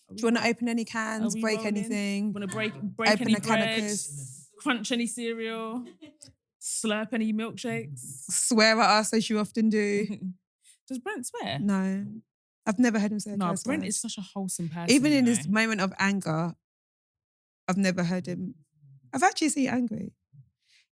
Do you want to open any cans, break rolling? anything? Want to break open any a can of bread? crisps? Crunch any cereal? Slurp any milkshakes? Swear at us as you often do. Does Brent swear? No. I've never heard him say a curse Brent word. is such a wholesome person. Even in his moment of anger, I've never heard him. I've actually seen you angry.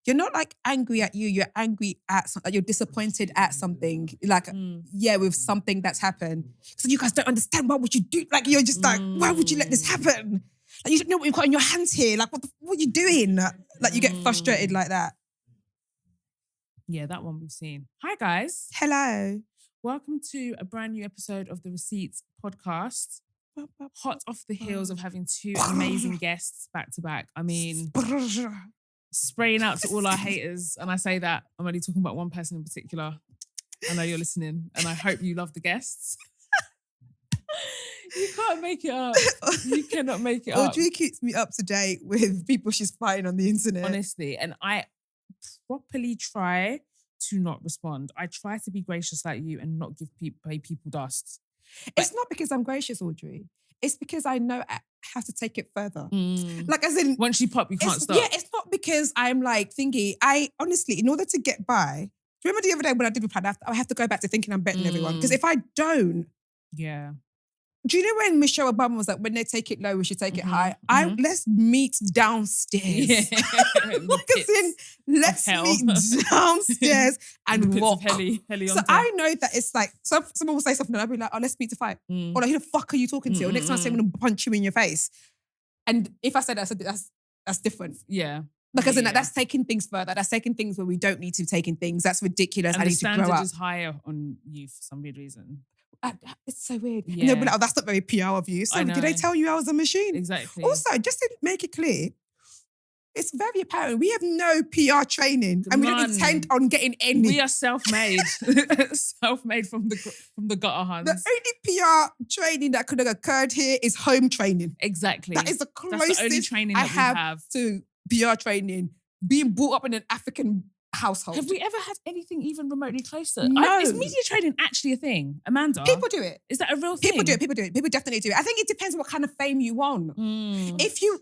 You're not like angry at you. You're angry at something. Like you're disappointed at something. Like, with something that's happened. So you guys don't understand. Why would you do? Like, you're just like, why would you let this happen? Like, you don't know what you've got in your hands here. Like, what are you doing? Like, you get frustrated like that. Yeah, that one we've seen. Hi, guys. Hello. Welcome to a brand new episode of the Receipts podcast. Hot off the heels of having two amazing guests back to back. I mean, spraying out to all our haters. And I say that, I'm only talking about one person in particular. I know you're listening and I hope you love the guests. You can't make it up. You cannot make it up. Audrey keeps me up to date with people she's fighting on the internet. Honestly. And I properly try to not respond. I try to be gracious like you and not pay people dust. It's not because I'm gracious, Audrey. It's because I know I have to take it further. Like, as in... Once you pop, you can't stop. Yeah, it's not because I'm like thingy. I honestly, in order to get by... Do you remember the other day when I did reply, I have to go back to thinking I'm better than everyone? Because if I don't... Yeah. Do you know when Michelle Obama was like, when they take it low, we should take it high? Let's meet downstairs. Yeah. Let's meet downstairs and walk. Heli So I know that it's like, someone will say something and I'll be like, oh, let's meet to fight. Or like, who the fuck are you talking to? Or next time I say, I'm going to punch you in your face. And if I say that, that's different. Yeah. Because that's taking things further. That's taking things where we don't need to be taking things. That's ridiculous. And I the need to grow up. standard is higher on you for some weird reason. It's so weird. Yeah. And they'll be like, oh, that's not very PR of you. So did I tell you I was a machine? Exactly. Also, just to make it clear, it's very apparent we have no PR training and we don't intend on getting any. We are self-made. Self-made from the gutter hands. The only PR training that could have occurred here is home training. Exactly. That is the closest the only training that I have to PR training. Being brought up in an African household. Have we ever had anything even remotely closer? No. Is media training actually a thing, Amanda? People do it. Is that a real thing? People do it. People definitely do it. I think it depends what kind of fame you want. If you...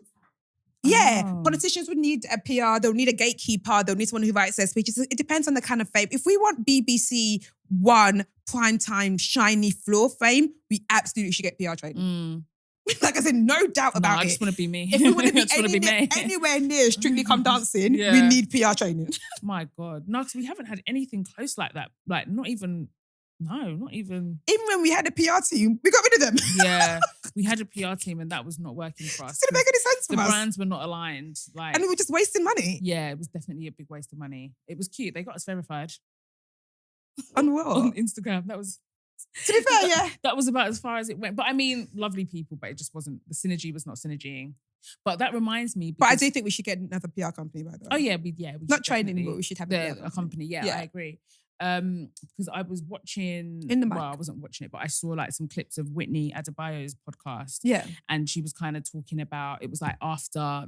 politicians would need a PR, they'll need a gatekeeper, they'll need someone who writes their speeches. It depends on the kind of fame. If we want BBC One primetime shiny floor fame, we absolutely should get PR training. Like I said, no doubt about it. I just want to be me. If we want to be anywhere near Strictly Come Dancing, we need PR training. My God. No, because we haven't had anything close like that. Like, not even... Even when we had a PR team, we got rid of them. Yeah, we had a PR team and that was not working for us. It didn't make any sense for us. The brands were not aligned. And we were just wasting money. Yeah, it was definitely a big waste of money. It was cute. They got us verified. On what? On Instagram. That was... To be fair, yeah. That was about as far as it went. But I mean, lovely people, but it just wasn't... The synergy was not synergying. But that reminds me... But I do think we should get another PR company, by the way. Oh, yeah. We not training, but we should have a company. Yeah, I agree. Because I was watching... I wasn't watching it, but I saw like some clips of Whitney Adebayo's podcast. Yeah. And she was kind of talking about... It was like after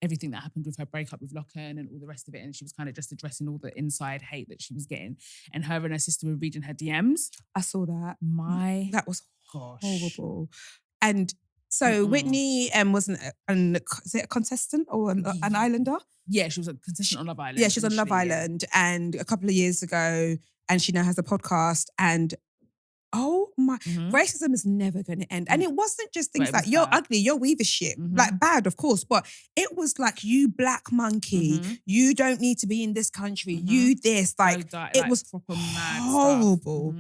everything that happened with her breakup with Locken and all the rest of it. And she was kind of just addressing all the inside hate that she was getting. And her and her sister were reading her DMs. I saw that. That was horrible. And so Whitney wasn't is it a contestant or an islander? Yeah, she was a contestant on Love Island. Yeah, she was on Love Island. And a couple of years ago, and she now has a podcast. And racism is never going to end. And it wasn't just things like, you're ugly, you're weaver shit. Like bad, of course. But it was like, you black monkey, you don't need to be in this country. You this. Like, it was proper mad horrible.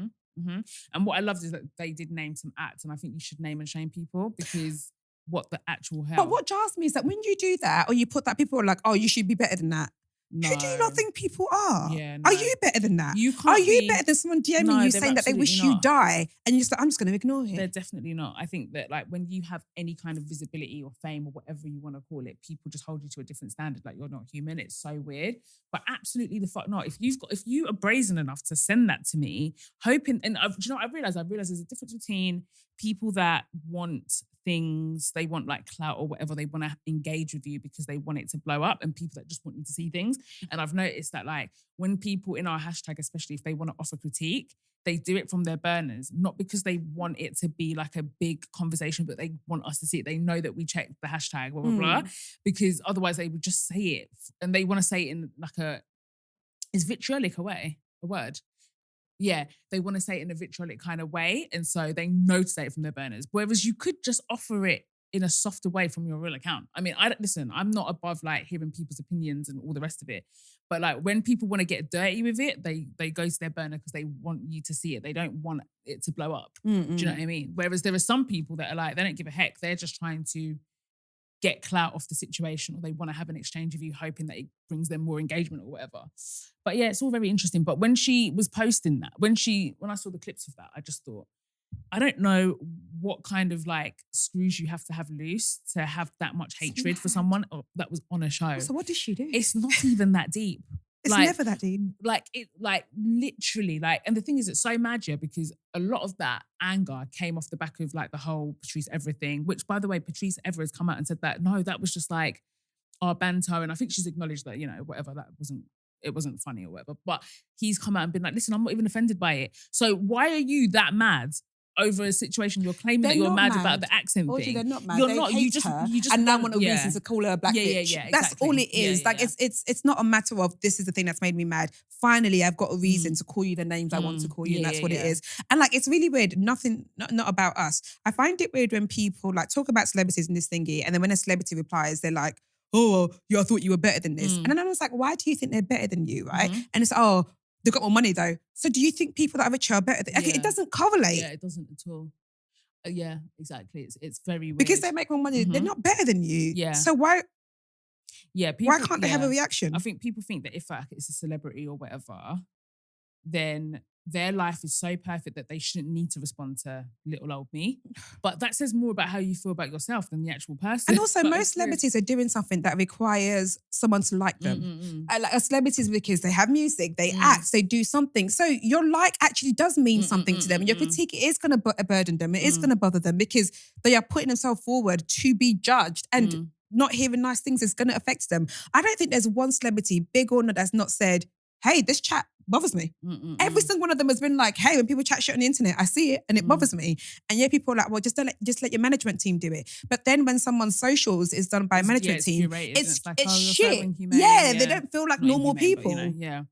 And what I loved is that they did name some acts, and I think you should name and shame people because what the actual hell. But what jars me is that when you do that or you put that, people are like, oh, you should be better than that. No. Who do you not think people are? Yeah, no. Are you better than that? Are you better than someone DMing you saying that they wish you die and you're just like, I'm just going to ignore it? They're definitely not. I think that like when you have any kind of visibility or fame or whatever you want to call it, people just hold you to a different standard. Like you're not human. It's so weird. But absolutely the fuck not. If you are brazen enough to send that to me, hoping, and do you know what I realized? There's a difference between people that want things, they want like clout or whatever, they want to engage with you because they want it to blow up, and people that just want you to see things. And I've noticed that like when people in our hashtag, especially if they want to offer critique, they do it from their burners, not because they want it to be like a big conversation, but they want us to see it. They know that we checked the hashtag, blah, blah, blah, because otherwise they would just say it. And they want to say it in like is vitriolic a word? Yeah, they want to say it in a vitriolic kind of way. And so they know to say it from their burners. Whereas you could just offer it in a softer way from your real account. I mean, listen, I'm not above like hearing people's opinions and all the rest of it. But like when people want to get dirty with it, they go to their burner because they want you to see it. They don't want it to blow up. Do you know what I mean? Whereas there are some people that are like, they don't give a heck. They're just trying to get clout off the situation, or they want to have an exchange with you, hoping that it brings them more engagement or whatever. But yeah, it's all very interesting. But when she was posting that, when I saw the clips of that, I just thought, I don't know what kind of like screws you have to have loose to have that much hatred for someone that was on a show. So what did she do? It's not even that deep. It's never that deep. Like literally, and the thing is, it's so mad, yeah, because a lot of that anger came off the back of like the whole Patrice Evra thing, which by the way, Patrice Evra has come out and said that, no, that was just like our banter. And I think she's acknowledged that, you know, whatever, it wasn't funny or whatever. But he's come out and been like, listen, I'm not even offended by it. So why are you that mad over a situation you're claiming that you're mad about the accent thing? They're not mad. You're they not. hate You just her, you just and now want a reason to call her a black bitch. Yeah, That's exactly. all it is. It's not a matter of this is the thing that's made me mad. Finally, I've got a reason to call you the names I want to call you, and that's what it is. And like, it's really weird. Not about us. I find it weird when people like talk about celebrities in this thingy, and then when a celebrity replies, they're like, "Oh, I thought you were better than this." And then I was like, "Why do you think they're better than you?" Right? And it's they've got more money though. So do you think people that are richer are better than? Okay, it doesn't correlate. Yeah, it doesn't at all. Yeah, exactly. It's very weird. Because they make more money, they're not better than you. Yeah. So why? Yeah. People, why can't they have a reaction? I think people think that if it's a celebrity or whatever, then their life is so perfect that they shouldn't need to respond to little old me. But that says more about how you feel about yourself than the actual person. And also, most celebrities are doing something that requires someone to like them. Like a celebrity is because they have music, they act, they do something. So your like actually does mean something to them. And your critique is going to burden them. It is going to bother them because they are putting themselves forward to be judged, and not hearing nice things is going to affect them. I don't think there's one celebrity, big or not, that's not said, hey, this chat bothers me. Every single one of them has been like, hey, when people chat shit on the internet, I see it and it bothers me. And yeah, people are like, well, just let your management team do it. But then when someone's socials is done by a management team, it's like, shit. Yeah, they don't feel like normal people. But, you know,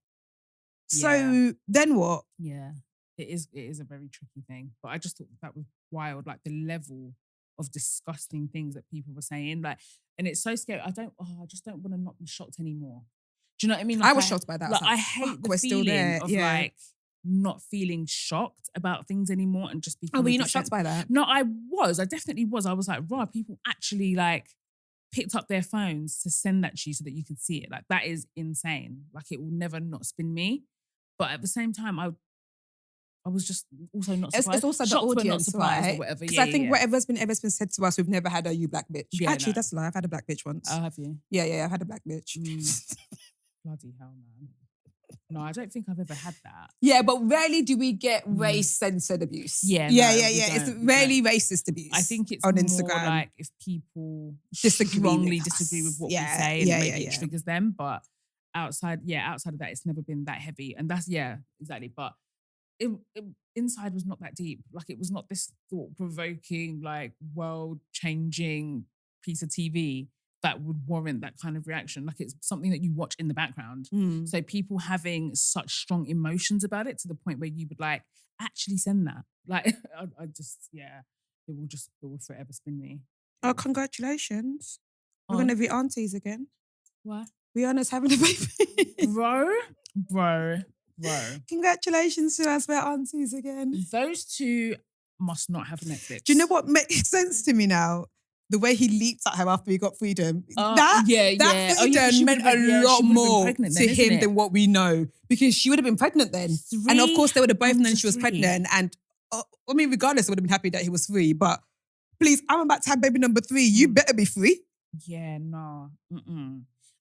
So then what? Yeah, it is a very tricky thing. But I just thought that was wild, like the level of disgusting things that people were saying. Like, and it's so scary. I just don't want to not be shocked anymore. Do you know what I mean? Like I was shocked by that. Like, I hate the feeling of like not feeling shocked about things anymore and just becoming. Oh, were you not shocked by that? No, I definitely was. I was like, raw, people actually like picked up their phones to send that to you so that you could see it. Like, that is insane. Like, it will never not spin me. But at the same time, I was just also not surprised. It's also shocked, the audience, right? Or whatever. Because I think whatever's been said to us, we've never had a you black bitch. Yeah, Actually, that's a lie. I've had a black bitch once. Oh, have you? Yeah, I've had a black bitch. Bloody hell, man. No, I don't think I've ever had that. Yeah, but rarely do we get race-censored abuse. Yeah. It's rarely racist abuse. I think it's on more Instagram. like if people strongly disagree with what we say, and maybe it triggers them. But outside of that, it's never been that heavy. And that's, exactly. But it inside was not that deep. Like, it was not this thought-provoking, like, world-changing piece of TV that would warrant that kind of reaction. Like, it's something that you watch in the background. So people having such strong emotions about it to the point where you would like actually send that. Like, I just, it will forever spin me. Oh, congratulations. We're going to be aunties again. What? Rihanna's having a baby. Bro. Congratulations to us, we're aunties again. Those two must not have Netflix. Do you know what makes sense to me now? The way he leaped at her after he got freedom. That freedom meant a lot more to him than what we know. Because she would have been pregnant then. And of course, they would have both known she was pregnant. And I mean, regardless, I would have been happy that he was free. But please, I'm about to have baby number 3. You better be free. Yeah, no.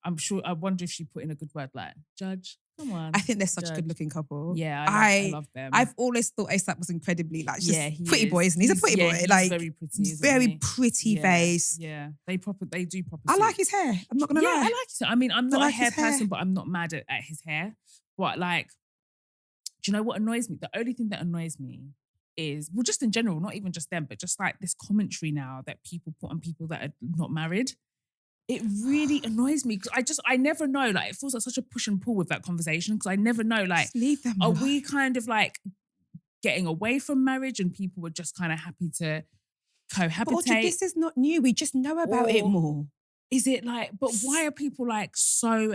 I'm sure, I wonder if she put in a good word like, Judge, Come on. I think they're such a Judge. good-looking couple. Yeah, I love them. I've always thought ASAP was incredibly like just he pretty is. boy, isn't he? He's a pretty boy. He's Like very pretty, isn't very he? pretty face. Yeah, they do proper. I like suit. his hair. I'm not gonna Yeah, lie. I like it. I mean, I'm not like a hair his hair. person, but I'm not mad at his hair. But like, do you know what annoys me? The only thing that annoys me is, well, just in general, not even just them, but just like this commentary now that people put on people that are not married. It really annoys me because I never know. Like, it feels like such a push and pull with that conversation because I never know. Like, Just leave them are alone. we kind of like getting away from marriage and people were just kind of happy to cohabitate? But Audrey, this is not new. We just know about it Or more. Is it like? But why are people like so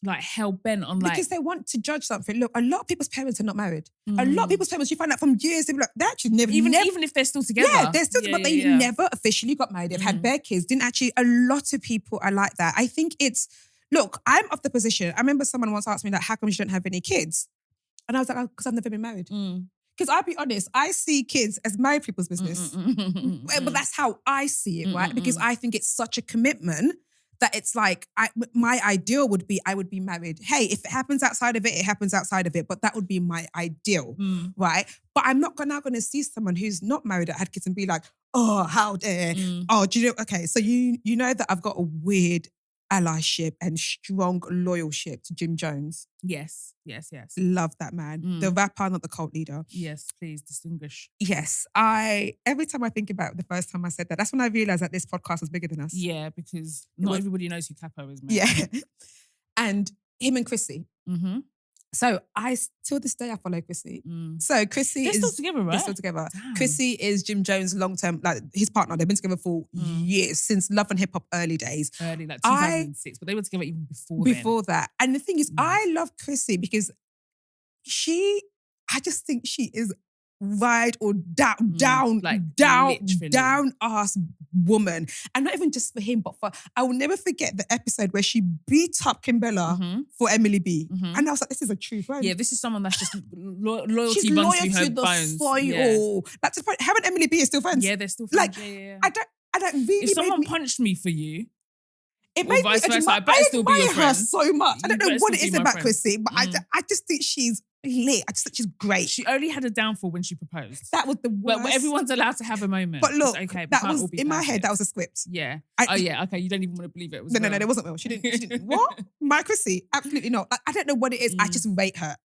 like hell bent on like? Because they want to judge something. Look, a lot of people's parents are not married. A lot of people's parents, you find out from years, they're like, they actually never even if they're still together. Yeah, they're still together, but they never officially got married. They've had bare kids. Didn't actually, a lot of people are like that. I think it's, look, I'm of the position. I remember someone once asked me, like, how come you don't have any kids? And I was like, oh, because I've never been married. Because I'll be honest, I see kids as married people's business. But that's how I see it, right? Because I think it's such a commitment that it's like, my ideal would be, I would be married. Hey, if it happens outside of it, it happens outside of it. But that would be my ideal, right? But I'm not now going to see someone who's not married that had kids and be like, oh, how dare. Oh, do you know? Okay, so you know that I've got a weird allyship and strong loyalship to Jim Jones. Yes. Love that man. The rapper, not the cult leader. Yes, please distinguish. Yes. Every time I think about the first time I said that, that's when I realized that this podcast was bigger than us. Yeah, because not everybody knows who Capo is, man. Yeah. And him and Chrissy. So till this day, I follow Chrissy. So Chrissy They're still together, right? They're still together. Damn. Chrissy is Jim Jones' long-term, like his partner. They've been together for years, since Love and Hip Hop early days. Early, like 2006, but they were together even before that. And the thing is, I love Chrissy because I just think she is ride or down ass woman. And not even just for him, but I will never forget the episode where she beat up Kimbella for Emily B. And I was like, this is a true friend. Yeah, this is someone that's just loyalty She's runs loyal through her to the bones. soil. Yeah. Like, to the point, her and Emily B are still friends. Yeah, they're still friends. Like, yeah. I don't really. If someone punched me for you, it made vice me versa, I better still be your admire her friend. so much. I don't know what it is about friend. Chrissy, but I just think she's lit. I just think she's great. She only had a downfall when she proposed. That was the worst. But everyone's allowed to have a moment. But look, it's okay, that was in my head. That was a script. Yeah. Okay. You don't even want to believe it. Was no, there wasn't real. She didn't. What? My Chrissy? Absolutely not. Like, I don't know what it is. I just rate her.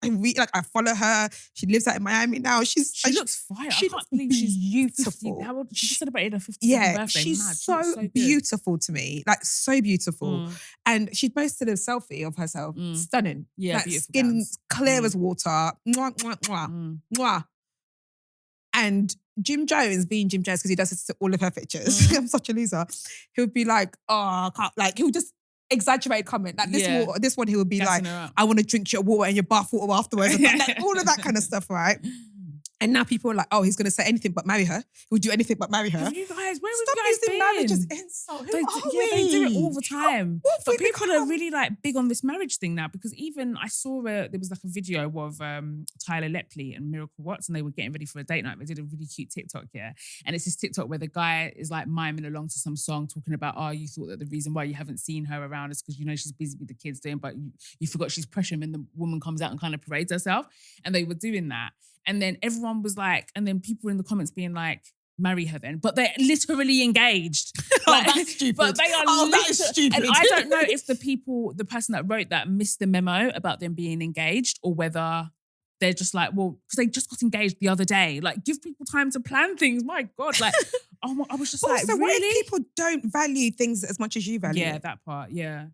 I follow her. She lives out in Miami now. She looks fire. I can't believe she's beautiful. 50. How old? She just celebrated her 50th birthday. She's Mad. so beautiful to me. Like, so beautiful. And she posted a selfie of herself. Stunning. Yeah, like, beautiful. Skin gowns. clear as water. Mwah, mwah, mwah. Mwah. And Jim Jones, being Jim Jones, because he does this to all of her pictures. I'm such a loser. He'll be like, oh, I can't, like, he'll just exaggerate comment. Like this one, he would be Gassing like, I want to drink your water and your bath water afterwards. Like, all of that kind of stuff, right? And now people are like, oh, he's going to say anything but marry her. He'll do anything but marry her. Where have you guys using been? marriage as insult. They do it all the time. But people become? are really like big on this marriage thing now, because even I saw there was like a video of Tyler Lepley and Miracle Watts, and they were getting ready for a date night. They did a really cute TikTok, and it's this TikTok where the guy is like miming along to some song talking about, oh, you thought that the reason why you haven't seen her around is because you know she's busy with the kids doing, but you forgot she's pressure, and the woman comes out and kind of parades herself, and they were doing that. And then everyone was like, and then people in the comments being like, marry her then. But they're literally engaged. That's stupid. But they are that is stupid. And I don't know if the person that wrote that missed the memo about them being engaged, or whether they're just like, well, because they just got engaged the other day. Like, give people time to plan things. My God. Like, I was just like, so really? What if people don't value things as much as you value? Yeah, that part, yeah.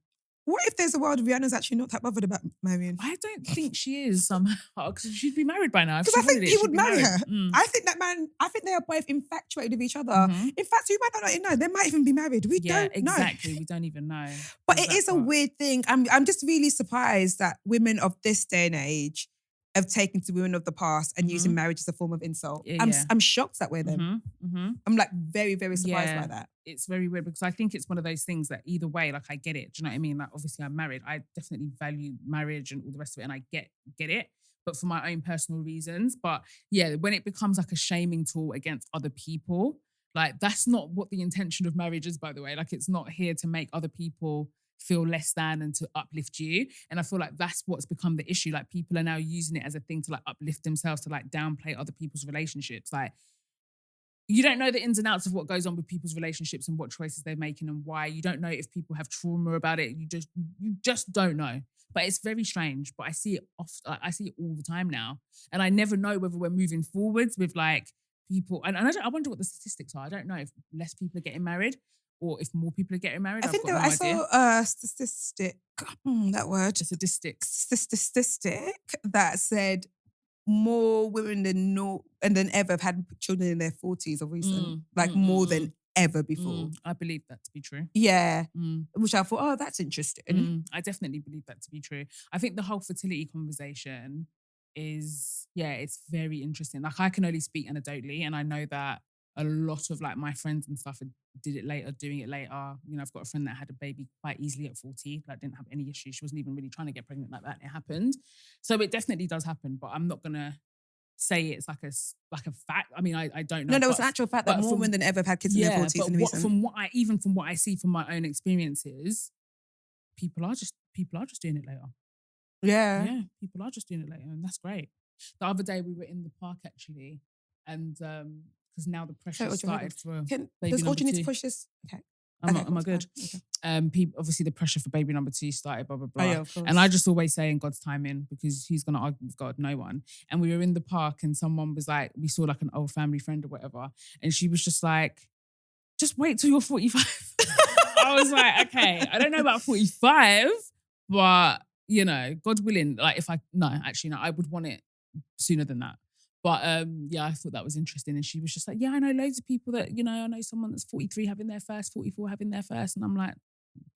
What if there's a world Rihanna's actually not that bothered about marrying? I don't think she is somehow, because she'd be married by now. Because I think he would marry her. I think they are both infatuated with each other. In fact, you might not know. They might even be married. We don't know. Exactly. We don't even know. But it is a weird thing. I'm just really surprised that women of this day and age have taken to women of the past and using marriage as a form of insult. I'm shocked that we're them. I'm like very, very surprised by that. It's very weird, because I think it's one of those things that either way, like, I get it. Do you know what I mean? Like, obviously I'm married. I definitely value marriage and all the rest of it, and I get it, but for my own personal reasons. But yeah, when it becomes like a shaming tool against other people, like, that's not what the intention of marriage is, by the way. Like, it's not here to make other people feel less than and to uplift you. And I feel like that's what's become the issue. Like people are now using it as a thing to like uplift themselves, to like downplay other people's relationships. Like you don't know the ins and outs of what goes on with people's relationships and what choices they're making and why. You don't know if people have trauma about it. You just don't know. But it's very strange. But I see it I see it all the time now. And I never know whether we're moving forwards with like people. And I wonder what the statistics are. I don't know if less people are getting married or if more people are getting married. I think I saw a statistic, that word. A statistic that said more women than ever have had children in their 40s of recent. More than ever before. I believe that to be true. Yeah. Which I thought, oh, that's interesting. I definitely believe that to be true. I think the whole fertility conversation is, it's very interesting. Like I can only speak anecdotally, and I know that a lot of like my friends and stuff doing it later. You know, I've got a friend that had a baby quite easily at 40, like didn't have any issues. She wasn't even really trying to get pregnant like that. It happened. So it definitely does happen, but I'm not gonna say it's like a fact. I mean, I don't know. No, there was an actual fact that more women than ever have had kids in their 40s in recent. From what I see from my own experiences, people are just doing it later. Yeah. Yeah, people are just doing it later, and that's great. The other day we were in the park actually, and because now the pressure started for baby does number all you need 2. to push this? Okay. Am I good? Okay. People, obviously the pressure for baby number 2 started, blah, blah, blah. Oh, yeah, of course. And I just always say in God's timing, because he's going to argue with God, no one. And we were in the park and someone was like, we saw like an old family friend or whatever. And she was just like, just wait till you're 45. I was like, okay, I don't know about 45, but you know, God willing, like I would want it sooner than that. But I thought that was interesting. And she was just like, yeah, I know loads of people that, you know, I know someone that's 43 having their first, 44 having their first. And I'm like,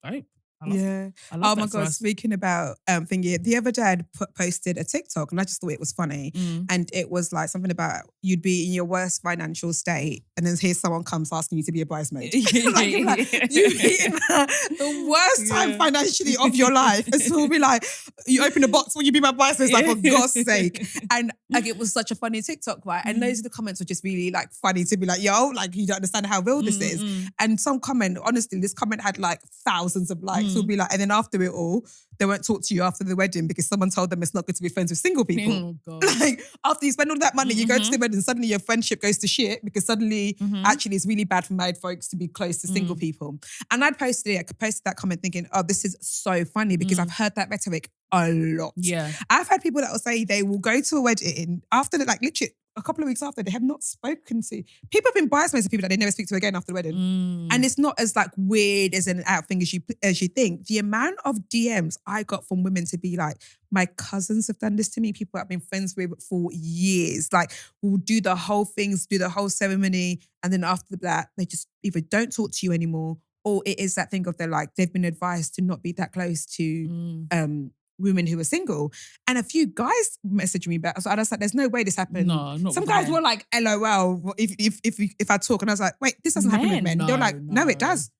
dope. I love my God, speaking about thingy, the other day I posted a TikTok and I just thought it was funny. And it was like something about you'd be in your worst financial state and then here's someone comes asking you to be a bridesmaid. You'd be in the worst time financially of your life. And so we'll be like, you open a box, will you be my bridesmaid? It's like, for God's sake. And like it was such a funny TikTok, right? And those of the comments were just really like funny to be like, yo, like you don't understand how real this is. And some comment, honestly, this comment had like thousands of likes. Will be like, and then after it all, they won't talk to you after the wedding because someone told them it's not good to be friends with single people. Oh, God. Like after you spend all that money, you go to the wedding, suddenly your friendship goes to shit because suddenly actually it's really bad for married folks to be close to single people. And I posted that comment thinking, oh, this is so funny because I've heard that rhetoric a lot. Yeah. I've had people that will say they will go to a wedding after like literally a couple of weeks after, they have not spoken to. People have been bridesmaids of people that they never speak to again after the wedding. And it's not as like weird as an out thing as you think. The amount of DMs I got from women to be like, my cousins have done this to me, people I've been friends with for years. Like, will do the whole things, do the whole ceremony, and then after that, they just either don't talk to you anymore, or it is that thing of they've been advised to not be that close to women who are single. And a few guys messaged me back. So I was like, there's no way this happened. No, not Some guys were like, LOL, if I talk. And I was like, wait, this doesn't happen with men. They're like, no, it does.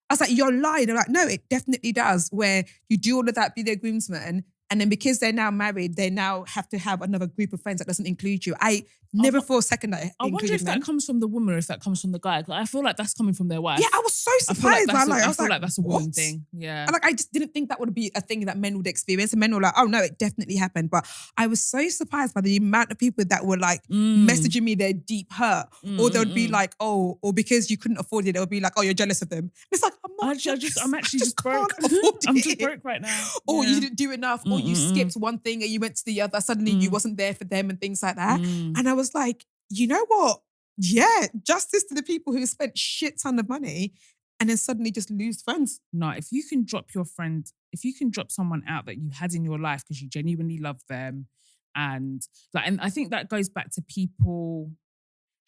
I was like, you're lying. They're like, no, it definitely does. Where you do all of that, be their groomsmen, and then because they're now married, they now have to have another group of friends that doesn't include you. I never for a second that I wonder if that comes from the woman or if that comes from the guy. I feel like that's coming from their wife. Yeah, I was so surprised. I feel like that's a woman thing. Yeah. I just didn't think that would be a thing that men would experience. And men were like, oh no, it definitely happened. But I was so surprised by the amount of people that were like messaging me their deep hurt. Or they would be like, oh, or because you couldn't afford it, they'll be like, oh, you're jealous of them. It's like, I'm not jealous. I'm actually just broke. I'm just broke right now. Or you didn't do enough, or you skipped one thing and you went to the other. Suddenly you wasn't there for them and things like that. And I was like, you know what? Yeah, justice to the people who spent shit ton of money and then suddenly just lose friends. No, if you can drop your friend, if you can drop someone out that you had in your life because you genuinely love them, and I think that goes back to people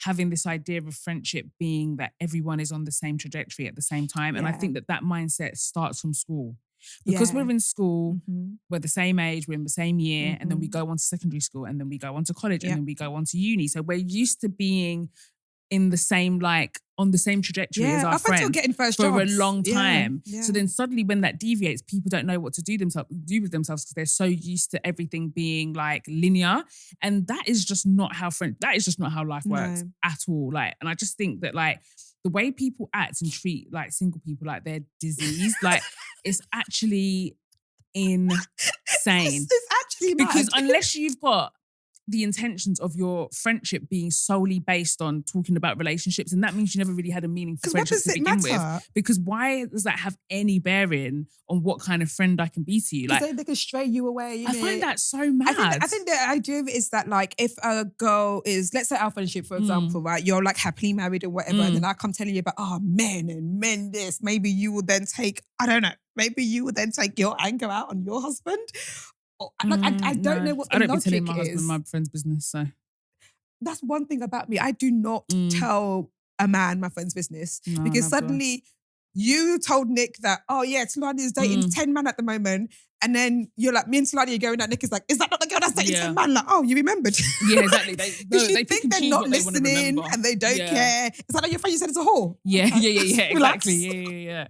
having this idea of friendship being that everyone is on the same trajectory at the same time. And I think that mindset starts from school. Because we're in school, we're the same age, we're in the same year, and then we go on to secondary school, and then we go on to college, and then we go on to uni. So we're used to being in the same, on the same trajectory as our friends for a long time. Yeah. So then suddenly when that deviates, people don't know what to do with themselves because they're so used to everything being linear. And that is just not how life works at all. And I just think that the way people act and treat single people like they're diseased, It's actually insane. It's actually mad. Because unless you've got the intentions of your friendship being solely based on talking about relationships, and that means you never really had a meaningful friendship to begin with. Because why does that have any bearing on what kind of friend I can be to you? Like they can stray you away. I find that so mad. I think the idea of it is that like if a girl is, let's say our friendship, for example, right? You're like happily married or whatever, and then I come telling you about men this. Maybe you will then take, I don't know, maybe you will then take your anger out on your husband. Like I don't know what the I don't be logic telling my is. husband my friend's business, so that's one thing about me. I do not tell a man my friend's business because suddenly you told Nick that, oh yeah, Talani is dating 10 men at the moment. And then you're like, me and Talani are going out. Nick is like, is that not the girl that's dating 10 men? Like, oh, you remembered. Yeah, exactly. Because you think they're not listening and they don't care. Is that like your friend you said it's a whore? Yeah, exactly.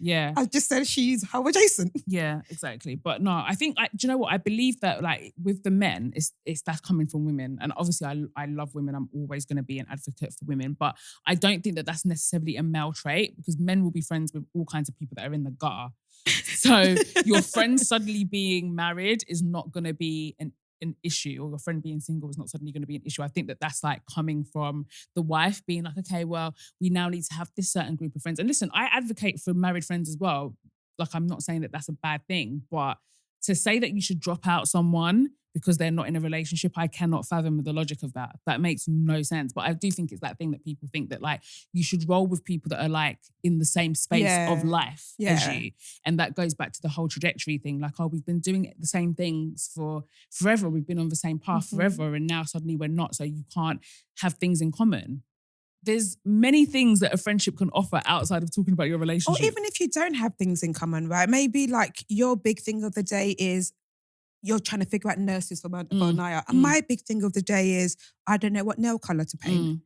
Yeah. I just said she's how adjacent. Yeah, exactly. But no, I think, do you know what? I believe that like with the men, it's that's coming from women. And obviously I love women. I'm always going to be an advocate for women. But I don't think that that's necessarily a male trait because men will be friends with all kinds of people that are in the gutter. So your friend suddenly being married is not going to be an issue, or your friend being single is not suddenly going to be an issue. I think that that's like coming from the wife being like, okay, well, we now need to have this certain group of friends. And listen, I advocate for married friends as well. Like, I'm not saying that that's a bad thing, but to say that you should drop out someone because they're not in a relationship, I cannot fathom the logic of that. That makes no sense. But I do think it's that thing that people think that like you should roll with people that are like in the same space of life as you. And that goes back to the whole trajectory thing. Like, oh, we've been doing the same things for forever. We've been on the same path forever. And now suddenly we're not. So you can't have things in common. There's many things that a friendship can offer outside of talking about your relationship. Or even if you don't have things in common, right? Maybe like your big thing of the day is you're trying to figure out nurses for Naya. And my big thing of the day is, I don't know what nail colour to paint.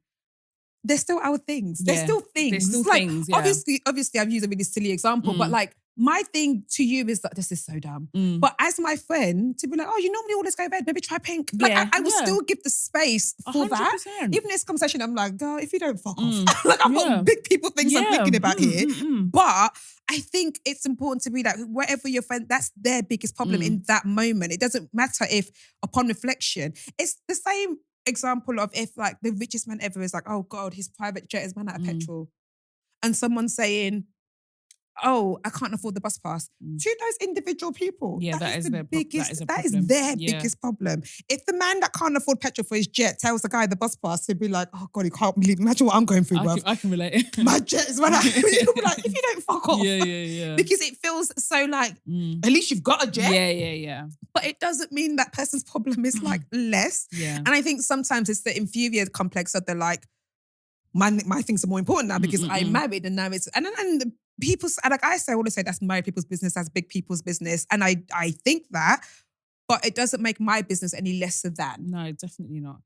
They're still our things. They're still things. They're still like, things, obviously I've used a really silly example, but like my thing to you is that this is so dumb. But as my friend, to be like, oh, you normally always go red, maybe try pink. Like I will still give the space for 100%. that. Even this conversation, I'm like, girl, if you don't fuck off. Like I've got big people things I'm thinking about here. But I think it's important to be like, whatever your friend, that's their biggest problem in that moment. It doesn't matter if upon reflection, it's the same example of if like the richest man ever is like, oh God, his private jet is run out of petrol. And someone's saying, oh, I can't afford the bus pass. To those individual people, that is their biggest problem. If the man that can't afford petrol for his jet tells the guy the bus pass, he'd be like, oh God, he can't believe, imagine what I'm going through, bro. I can relate. My jet is run out. You'll be like, if you don't fuck off. Yeah. Because it feels so like, at least you've got a jet. Yeah. But it doesn't mean that person's problem is like less. Yeah. And I think sometimes it's the inferior complex of the like, my things are more important now because I'm married and now it's, and the people, like I say, I always say that's married people's business, that's big people's business. And I think that, but it doesn't make my business any lesser than. No, definitely not.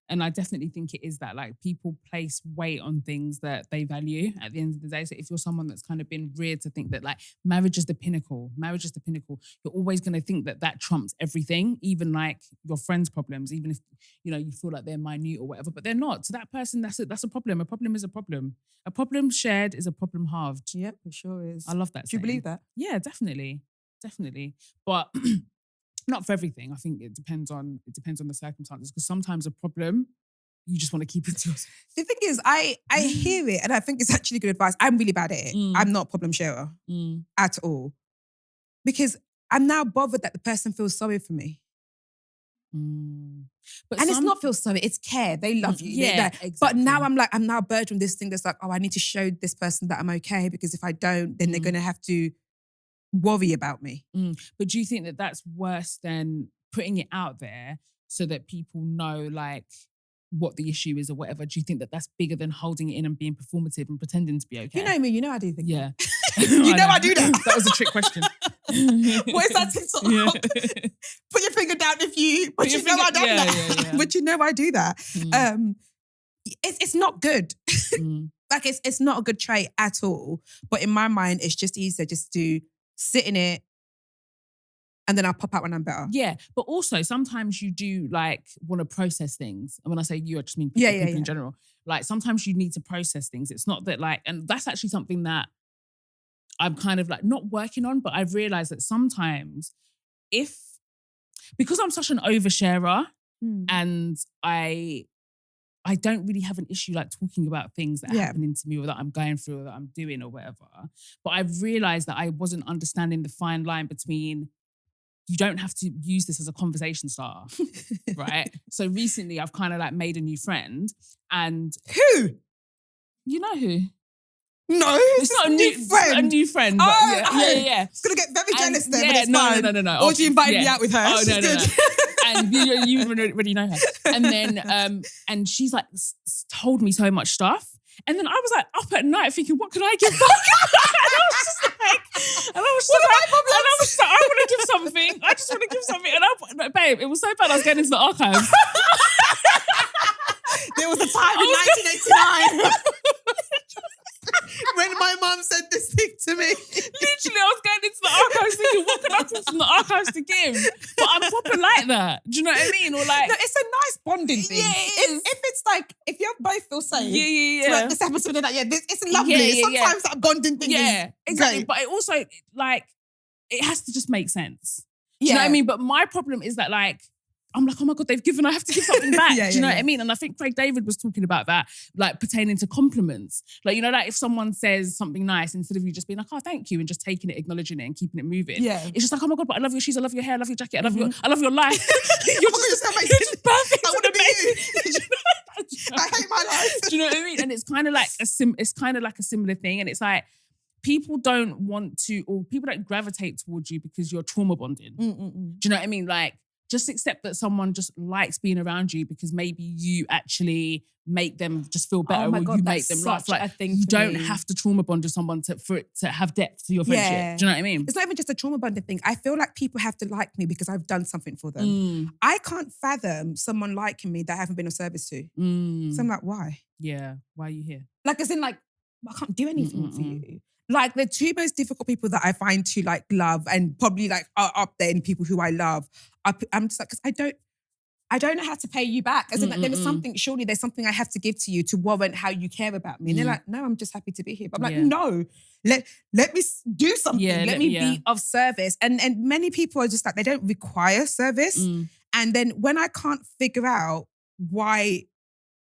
And I definitely think it is that like people place weight on things that they value at the end of the day. So if you're someone that's kind of been reared to think that like marriage is the pinnacle, you're always going to think that that trumps everything, even like your friends' problems, even if, you know, you feel like they're minute or whatever, but they're not. To that person, that's a problem. A problem is a problem. A problem shared is a problem halved. Yep, it sure is. I love that. Do you believe that? Yeah, definitely. But not for everything. I think it depends on the circumstances. Because sometimes a problem, you just want to keep it to yourself. The thing is, I hear it and I think it's actually good advice. I'm really bad at it. I'm not a problem sharer at all. Because I'm now bothered that the person feels sorry for me. But it's not feel sorry, it's care. They love you. Yeah, exactly. But now I'm now burdened with this thing that's like, oh, I need to show this person that I'm okay because if I don't, then they're going to have to worry about me. But do you think that that's worse than putting it out there so that people know like what the issue is or whatever? Do you think that that's bigger than holding it in and being performative and pretending to be okay? You know me, you know I do think that. You know I do that. That was a trick question. What is that TikTok? Yeah. Put your finger down if you, but you know I do that. Yeah. But you know I do that. It's not good. Like it's not a good trait at all. But in my mind, it's just easier just to sit in it and then I'll pop out when I'm better. Yeah, but also sometimes you do like want to process things. And when I say you, I just mean people in general. Like sometimes you need to process things. It's not that like, and that's actually something that I'm kind of like not working on, but I've realized that sometimes because I'm such an oversharer and I don't really have an issue like talking about things that are happening to me or that I'm going through or that I'm doing or whatever. But I've realized that I wasn't understanding the fine line between you don't have to use this as a conversation starter, right? So recently I've kind of like made a new friend and... Who? You know who? No, it's not a new friend. A new friend. But yeah. It's gonna get very jealous then. Yeah, but it's fine. No. Or do you invite me out with her? Oh, She's no. good. And you already know her. And then, and she's like told me so much stuff. And then I was like up at night thinking, what can I give back? I want to give something. I just want to give something. And babe, it was so bad. I was getting into the archives. There was a time in 1989 when my mum said this thing to me. Literally, I was going into the archives thinking, what can I pull from the archives to give? But I'm proper like that. Do you know what I mean? Or like, no, it's a nice bonding thing. Yeah, it is. If it's like, if you both feel safe. Yeah. So like, this happens to me, that it's lovely. Sometimes that bonding thing is exactly. great. But it also, like, it has to just make sense. Do you know what I mean? But my problem is that, like, I'm like, oh my God, they've given, I have to give something back. Do you know what I mean? And I think Craig David was talking about that, like pertaining to compliments. Like, you know, like if someone says something nice, instead of you just being like, oh, thank you, and just taking it, acknowledging it and keeping it moving. Yeah. It's just like, oh my God, but I love your shoes, I love your hair, I love your jacket, I love your life. You're just perfect. I want to be you. I hate my life. Do you know what I mean? And it's kind of like a similar thing. And it's like, people don't want to, or people don't gravitate towards you because you're trauma bonding. Do you know what I mean? Like, just accept that someone just likes being around you because maybe you actually make them just feel better, oh my or God, you make them laugh. Like, you don't have to trauma bond with someone for it to have depth to your friendship. Yeah. Do you know what I mean? It's not even just a trauma bonding thing. I feel like people have to like me because I've done something for them. I can't fathom someone liking me that I haven't been of service to. So I'm like, why? Yeah, why are you here? Like, as in, like, I can't do anything for you. Like, the two most difficult people that I find to like love and probably like are up there in people who I love, I'm just like, because I don't know how to pay you back. As in, like, there's something I have to give to you to warrant how you care about me. And they're like, no, I'm just happy to be here. But I'm like, no, let me do something. Let me be of service. And many people are just like, they don't require service. And then when I can't figure out why,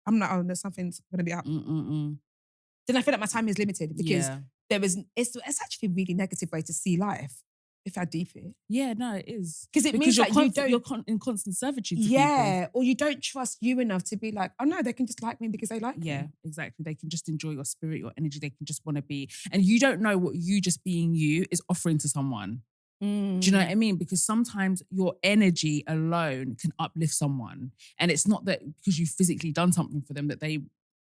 I'm like, oh, no, something's going to be up. Then I feel like my time is limited because it's actually a really negative way to see life. If I deep it. Yeah, no, it is. Because it means that you're in constant servitude to people. Or you don't trust you enough to be like, oh no, they can just like me because they like me. Yeah, exactly. They can just enjoy your spirit, your energy. They can just want to be. And you don't know what you just being you is offering to someone. Do you know what I mean? Because sometimes your energy alone can uplift someone. And it's not that because you've physically done something for them that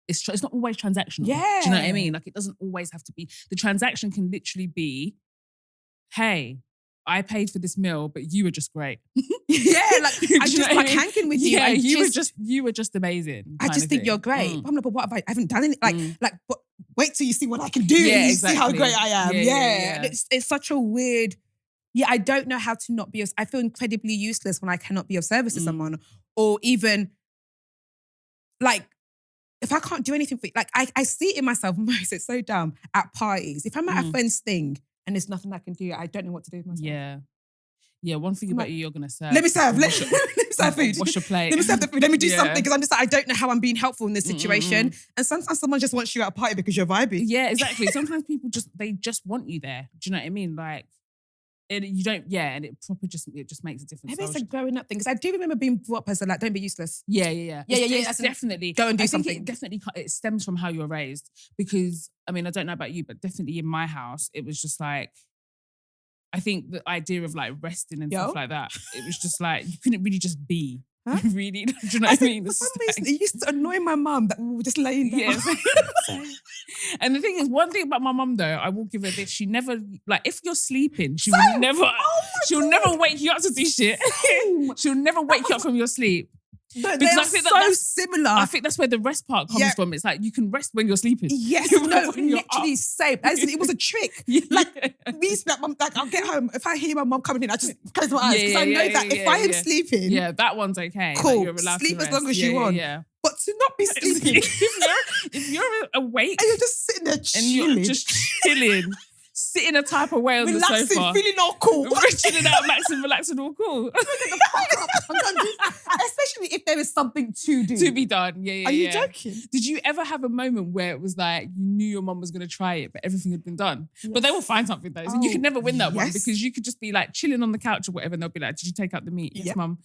it's not always transactional. Yeah. Do you know what I mean? Like, it doesn't always have to be. The transaction can literally be, hey, I paid for this meal, but you were just great. Yeah, like I just like hanging with you. Yeah, you were just amazing. I just think you're great. I'm like, but what have I haven't done anything. Like, but wait till you see what I can do and you see how great I am. Yeah. And it's such a weird. Yeah, I don't know how to not be. I feel incredibly useless when I cannot be of service to someone, or even like, if I can't do anything for you, like I see it in myself most, it's so dumb, at parties. If I'm at a friend's thing and there's nothing I can do, I don't know what to do with myself. Yeah. Yeah, one thing about you're going to serve. Let me serve. Let me serve food. Wash your plate. Let me serve the food. Let me do something, because I'm just like, I don't know how I'm being helpful in this situation. And sometimes someone just wants you at a party because you're vibing. Yeah, exactly. Sometimes people just want you there. Do you know what I mean? Like, you don't, and it just makes a difference. Maybe it's a growing up thing, because I do remember being brought up as a, like, don't be useless. Yeah. It's definitely go and do something. It definitely it stems from how you're raised, because I mean, I don't know about you, but definitely in my house, it was just like, I think the idea of like resting and stuff like that, it was just like, you couldn't really just be. Huh? Really? Do you know what I mean? For some reason, it used to annoy my mum that we were just laying down. Yes. And the thing is, one thing about my mum though, I will give her this, she never, like, if you're sleeping, she'll never wake you up to do shit. She'll never wake you up from your sleep. No, because I think that's similar. I think that's where the rest part comes from. It's like, you can rest when you're sleeping. Yes, literally same. It was a trick. Like, me, like, I'll get home. If I hear my mum coming in, I just close my eyes, because I know that if I am sleeping, that one's okay. Cool. Like, you're allowed sleep to as long as you want. Yeah. But to not be sleeping, if you're awake and you're just sitting there chilling, and you're just chilling, sitting a type of way on relaxing, the sofa. feeling all cool. Chilling out, maxing, relaxing, all cool. Especially if there is something to do. To be done. Yeah. Are you joking? Did you ever have a moment where it was like you knew your mum was going to try it, but everything had been done? Yes. But they will find something though. So you could never win that one yes. because you could just be like chilling on the couch or whatever and they'll be like, did you take out the meat? Yes, Yep. mum.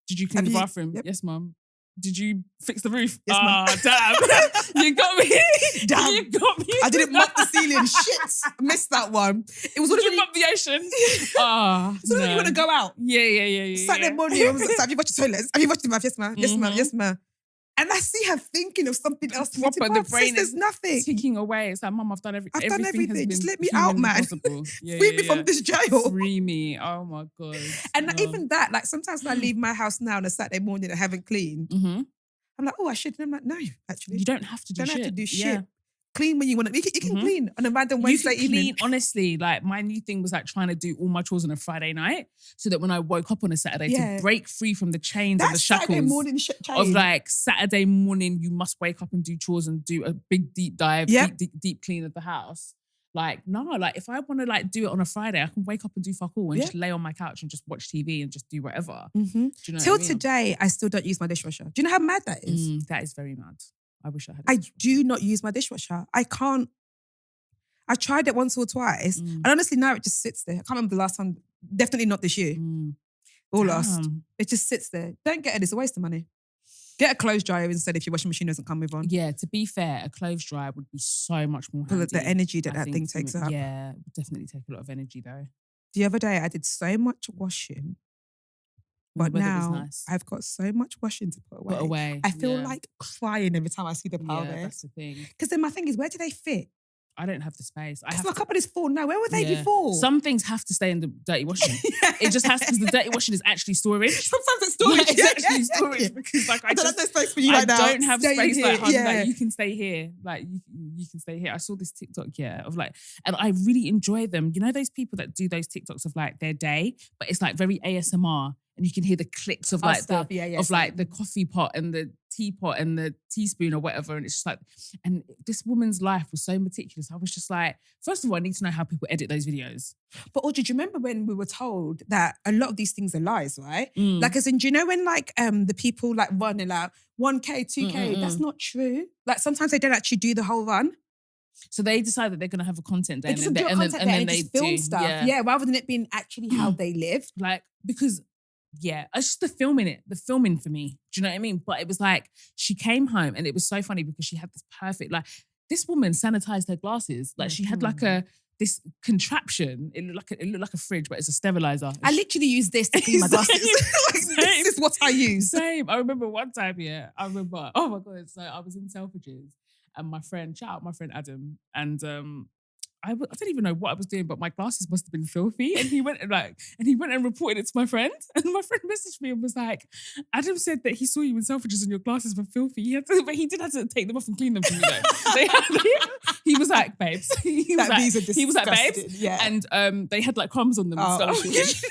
Did you clean the bathroom? Yep. Yes, mum. Did you fix the roof? Yes, mum. Damn. You got me. Damn. You got me. I didn't mop the ceiling. Shit. I missed that one. It was Did you mop the ocean? So when you want to go out. Yeah. Saturday morning, I was like, have you watched the toilets? Have you watched the bath? Yes, ma'am. Yes, ma'am. Yes, ma'am. And I see her thinking of something else. Proper, the brain there's nothing. ticking away. It's like, mum, I've done everything. I've done everything. Has been Just let me out, man. Free me from this jail. Free me. Oh my God. And even that, like sometimes when I leave my house now on a Saturday morning and I haven't cleaned, I'm like, oh, I should. And I'm like, no, actually. You don't have to do shit. Don't have to do shit. Yeah. Clean when you want to. You can clean on a random Wednesday evening. Honestly, like my new thing was like trying to do all my chores on a Friday night so that when I woke up on a Saturday to break free from the chains and the shackles Saturday morning of like Saturday morning, you must wake up and do chores and do a big deep dive, deep clean of the house. Like, no, like if I want to like do it on a Friday, I can wake up and do fuck all and just lay on my couch and just watch TV and just do whatever. Do you know Till what I mean? today, I still don't use my dishwasher. Do you know how mad that is? That is very mad. I wish I had. I do not use my dishwasher. I can't. I tried it once or twice. And honestly, now it just sits there. I can't remember the last time. Definitely not this year. Or last. It just sits there. Don't get it. It's a waste of money. Get a clothes dryer instead if your washing machine doesn't come with one. Yeah, to be fair, a clothes dryer would be so much more handy. The energy that thing takes up. Yeah, it would definitely take a lot of energy though. The other day, I did so much washing. But now I've got so much washing to put away. I feel like crying every time I see the pile there. Yeah, that's the thing. Because then my thing is, where do they fit? I don't have the space. Because my cupboard is full now. Where were they before? Some things have to stay in the dirty washing. It just has to, because the dirty washing is actually storage. Sometimes it's storage. It's actually storage because like I don't just have no space for you right now. I don't have space here. like, like you can stay here. Like you can stay here. I saw this TikTok of like, and I really enjoy them. You know those people that do those TikToks of like their day, but it's like very ASMR. And you can hear the clicks of like like the coffee pot and the teapot and the teaspoon or whatever. And it's just like, and this woman's life was so meticulous. I was just like, first of all, I need to know how people edit those videos. But Audrey, do you remember when we were told that a lot of these things are lies, right? Like as in, do you know when like the people like run like 1K, 2K, that's not true. Like sometimes they don't actually do the whole run. So they decide that they're going to have a content day and then they film stuff. Yeah, rather than it being actually how they live. Like, because it's just the filming for me. Do you know what I mean? But it was like, she came home and it was so funny because she had this perfect, like, this woman sanitized her glasses. Like she had like this contraption. It looked like a fridge, but it's a sterilizer. I literally use this to clean my glasses. This is what I use. Same. I remember one time, oh my God. So I was in Selfridges and my friend, shout out my friend Adam, and I don't even know what I was doing, but my glasses must have been filthy. And he went and reported it to my friend. And my friend messaged me and was like, Adam said that he saw you in Selfridges and your glasses were filthy. But he did have to take them off and clean them for you though. He was like, babes. He was like, babes. Yeah. And they had like crumbs on them and stuff.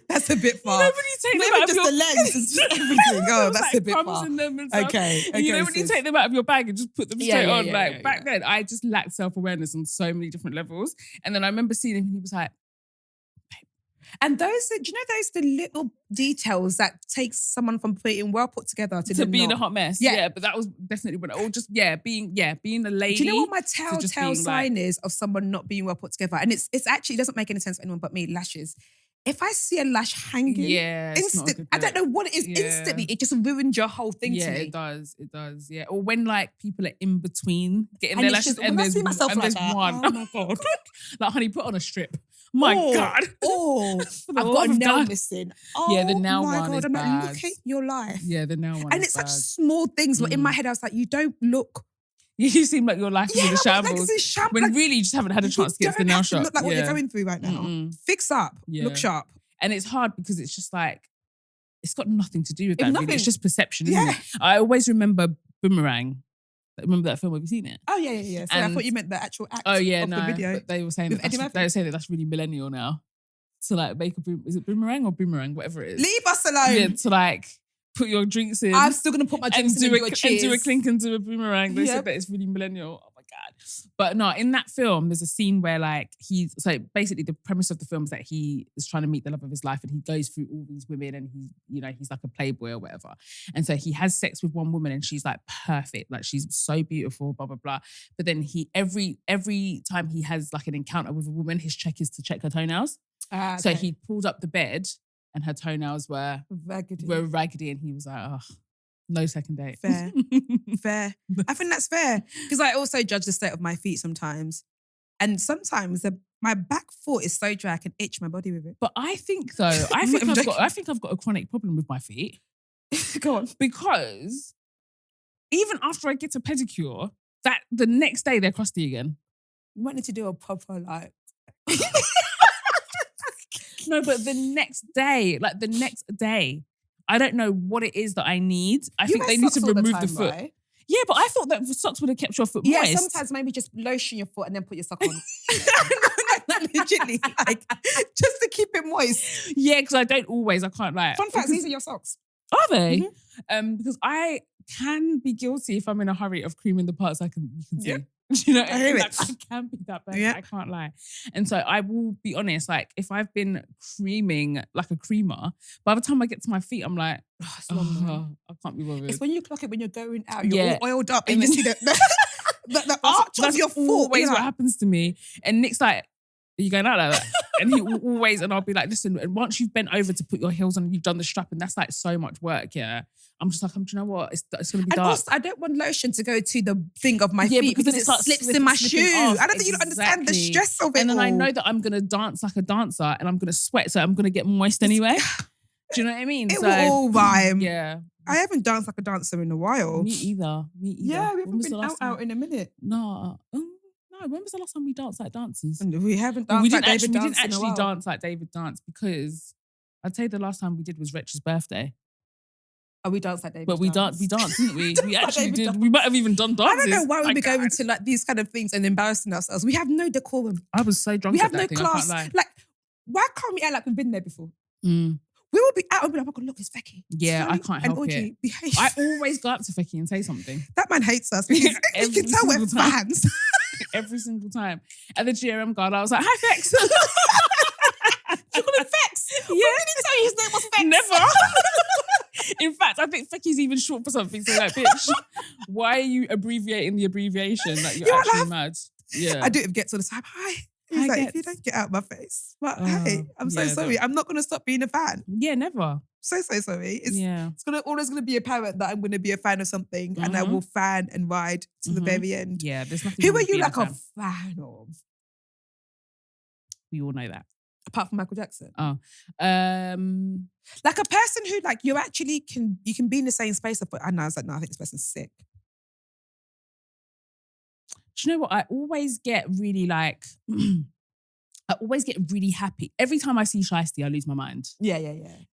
That's a bit far. You know when you take them out of the legs, it's just everything. Oh, that's a bit far. In them and stuff. Okay, you know when you take them out of your bag and just put them straight on. Back then, I just lacked self-awareness on so many different levels. And then I remember seeing him and he was like, and those, do you know those the little details that takes someone from being well put together to being a hot mess? Yeah, but that was definitely when, or just being the lady. Do you know what my telltale sign is of someone not being well put together? And it's actually, it doesn't make any sense for anyone but me. Lashes. If I see a lash hanging, I don't know what it is. Instantly, it just ruined your whole thing to me. It does. Yeah. Or when like people are in between getting their lashes just, and there's one. Oh my God. Like, honey, put on a strip. My God. I've got a nail missing. Yeah, the nail one is I'm bad. like, look at your life. Yeah, the nail one and it's such small things. But in my head, I was like, you don't look. You seem like your life is in a shambles. When really you just haven't had a chance to get to the nail shop. Look like what you're going through right now. Fix up. Look sharp. And it's hard because it's just like, it's got nothing to do with that really. It's just perception, isn't it? I always remember Boomerang. Remember that film? Have you seen it? Oh, yeah. So I thought you meant the actual act of the video. But they were saying that's really millennial now. To like make is it Boomerang or Boomerang? Whatever it is. Leave us alone. Yeah, to like put your drinks in. I'm still going to put my drinks in and do a cheers. And do a clink and do a boomerang. They said that it's really millennial. Oh my God. But no, in that film, there's a scene where like so basically the premise of the film is that he is trying to meet the love of his life and he goes through all these women and he's like a playboy or whatever. And so he has sex with one woman and she's like perfect. Like she's so beautiful, blah, blah, blah. But then every time he has like an encounter with a woman, his check is to check her toenails. Okay. So he pulled up the bed and her toenails were raggedy and he was like, oh, no second date. Fair. Fair. I think that's fair. Because I also judge the state of my feet sometimes. And sometimes my back foot is so dry I can itch my body with it. But I think though, I think I've got a chronic problem with my feet. Go on. Because even after I get a pedicure, that the next day they're crusty again. You might need to do a proper like... No, but the next day, I don't know what it is that I need. I think they need to remove the foot. Right? Yeah, but I thought that socks would have kept your foot moist. Yeah, sometimes maybe just lotion your foot and then put your sock on. no, legitimately, like just to keep it moist. Yeah, because I can't like. Fun fact, these are your socks. Are they? Mm-hmm. Because I can be guilty if I'm in a hurry of creaming the parts you can see. Yep. You know, I hear it. I can be that bad. Yeah. I can't lie. And so I will be honest, like if I've been creaming like a creamer, by the time I get to my feet, I'm like, it's long, I can't be bothered. It's when you clock it when you're going out, you're all oiled up and you see the arch of your foot. Always what happens to me. And Nick's like, are you going out like that? And he will always, and I'll be like, listen, and once you've bent over to put your heels on and you've done the strap, and that's like so much work, yeah. I'm just like, do you know what? It's going to be dark. And also, I don't want lotion to go to the thing of my feet because it slips in my shoe. Off. I don't think you understand the stress of it. And then I know that I'm going to dance like a dancer and I'm going to sweat, so I'm going to get moist anyway. Do you know what I mean? It will all rhyme. Yeah. I haven't danced like a dancer in a while. Me either. Yeah, we haven't been out in a minute. No. When was the last time we danced like dancers? We haven't danced like David Dance. We didn't actually dance like David Dance because I'd say the last time we did was Retch's birthday. Oh, we danced like David Dance. But we danced, didn't we? We actually did. We might have even done dances. I don't know why we'd be going to like these kind of things and embarrassing ourselves. We have no decorum. I was so drunk. We have no class. Like, why can't we act like we've been there before? We will be out and be like, oh God, look, it's Fecky. Yeah, I can't help it. Behave. I always go up to Fecky and say something. That man hates us. You can tell we're fans. Every single time. At the GRM guard, I was like, hi, Fex. You call him Fex? Yeah. When did he tell you his name was Fex? Never. In fact, I think Fecky's even short for something. So like, bitch, why are you abbreviating the abbreviation? Like, you're actually mad. Yeah. I do it gets all the time. Hi. He's like, if you don't get out of my face. But hey, I'm so sorry. I'm not going to stop being a fan. Yeah, never. So sorry. It's always going to be apparent that I'm going to be a fan of something and I will fan and ride to the very end. Yeah, there's nothing. Who are you like a fan of? We all know that. Apart from Michael Jackson? Oh. Like a person who like you actually can be in the same space. And I was like, no, I think this person's sick. Do you know what? I always get really like, I always get really happy. Every time I see Shiesty, I lose my mind. Yeah.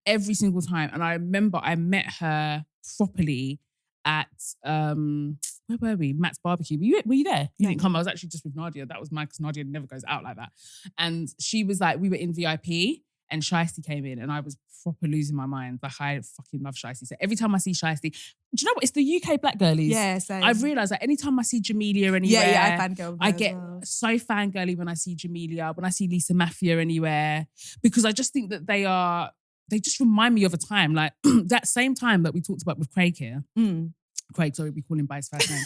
Every single time. And I remember I met her properly at, where were we? Matt's barbecue. Were you there? You didn't come. I was actually just with Nadia. That was mad because Nadia never goes out like that. And she was like, we were in VIP and Shiesty came in and I was proper losing my mind. Like I fucking love Shiesty. So every time I see Shiesty, do you know what? It's the UK black girlies. Yeah, same. I've realised that anytime I see Jamelia anywhere, I fangirl. I get so fangirly when I see Jamelia, when I see Lisa Mafia anywhere, because I just think that they just remind me of a time, like that same time that we talked about with Craig here. Craig, sorry, we call him by his first name.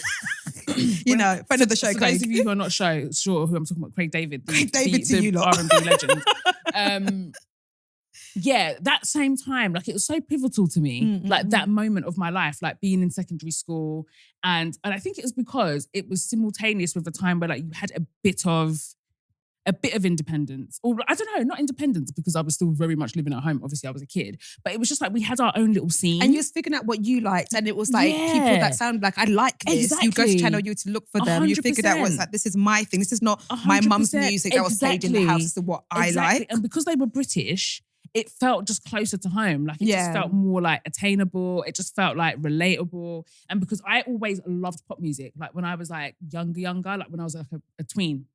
Friend of the show, Craig. Those of you who are not sure who I'm talking about, Craig David. The R&B legend. Yeah, that same time, like it was so pivotal to me, like that moment of my life, like being in secondary school. And I think it was because it was simultaneous with a time where like you had a bit of independence. Or I don't know, not independence because I was still very much living at home. Obviously, I was a kid. But it was just like we had our own little scene. And you was figuring out what you liked. And it was like people that sound like, I like this. Exactly. You go to Channel U to look for them. 100%. You figured out what's like, this is my thing. This is not 100%. my mum's music that was played in the house. This is what I like. And because they were British, it felt just closer to home. Like it just felt more like attainable. It just felt like relatable. And because I always loved pop music. Like when I was like younger, like when I was like a tween.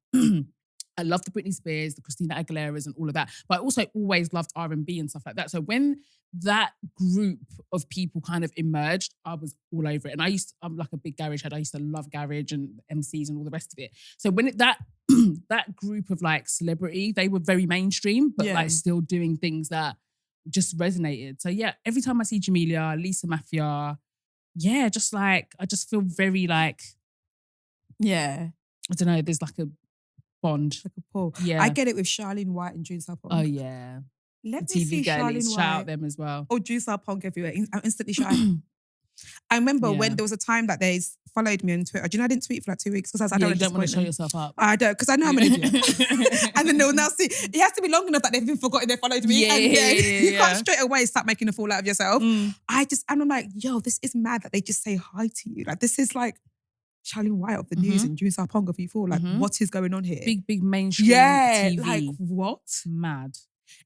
I love the Britney Spears, the Christina Aguileras and all of that. But I also always loved R&B and stuff like that. So when that group of people kind of emerged, I was all over it. And I'm like a big garage head. I used to love garage and MCs and all the rest of it. So when that group of like celebrity, they were very mainstream, but like still doing things that just resonated. So yeah, every time I see Jamelia, Lisa Mafia, yeah, just like, I just feel very like, I don't know, there's like a bond. Like a pull. Yeah. I get it with Charlene White and June Sarpong. Oh yeah. Let the me TV see girlies, Charlene shout out White. them as well. Or June Sarpong everywhere. I'm instantly shy. I remember when there was a time that they followed me on Twitter. Do you know I didn't tweet for like 2 weeks because I don't want to show yourself up. I don't, because I know I'm an idiot. And then they'll now see. It has to be long enough that they've even forgotten they followed me. And then you can't straight away start making a fool out of yourself. And I'm like, yo, this is mad that they just say hi to you. Like, this is like Charlene White of the news and June Sarpong of you4. Like, what is going on here? Big mainstream TV. Like, what? Mad.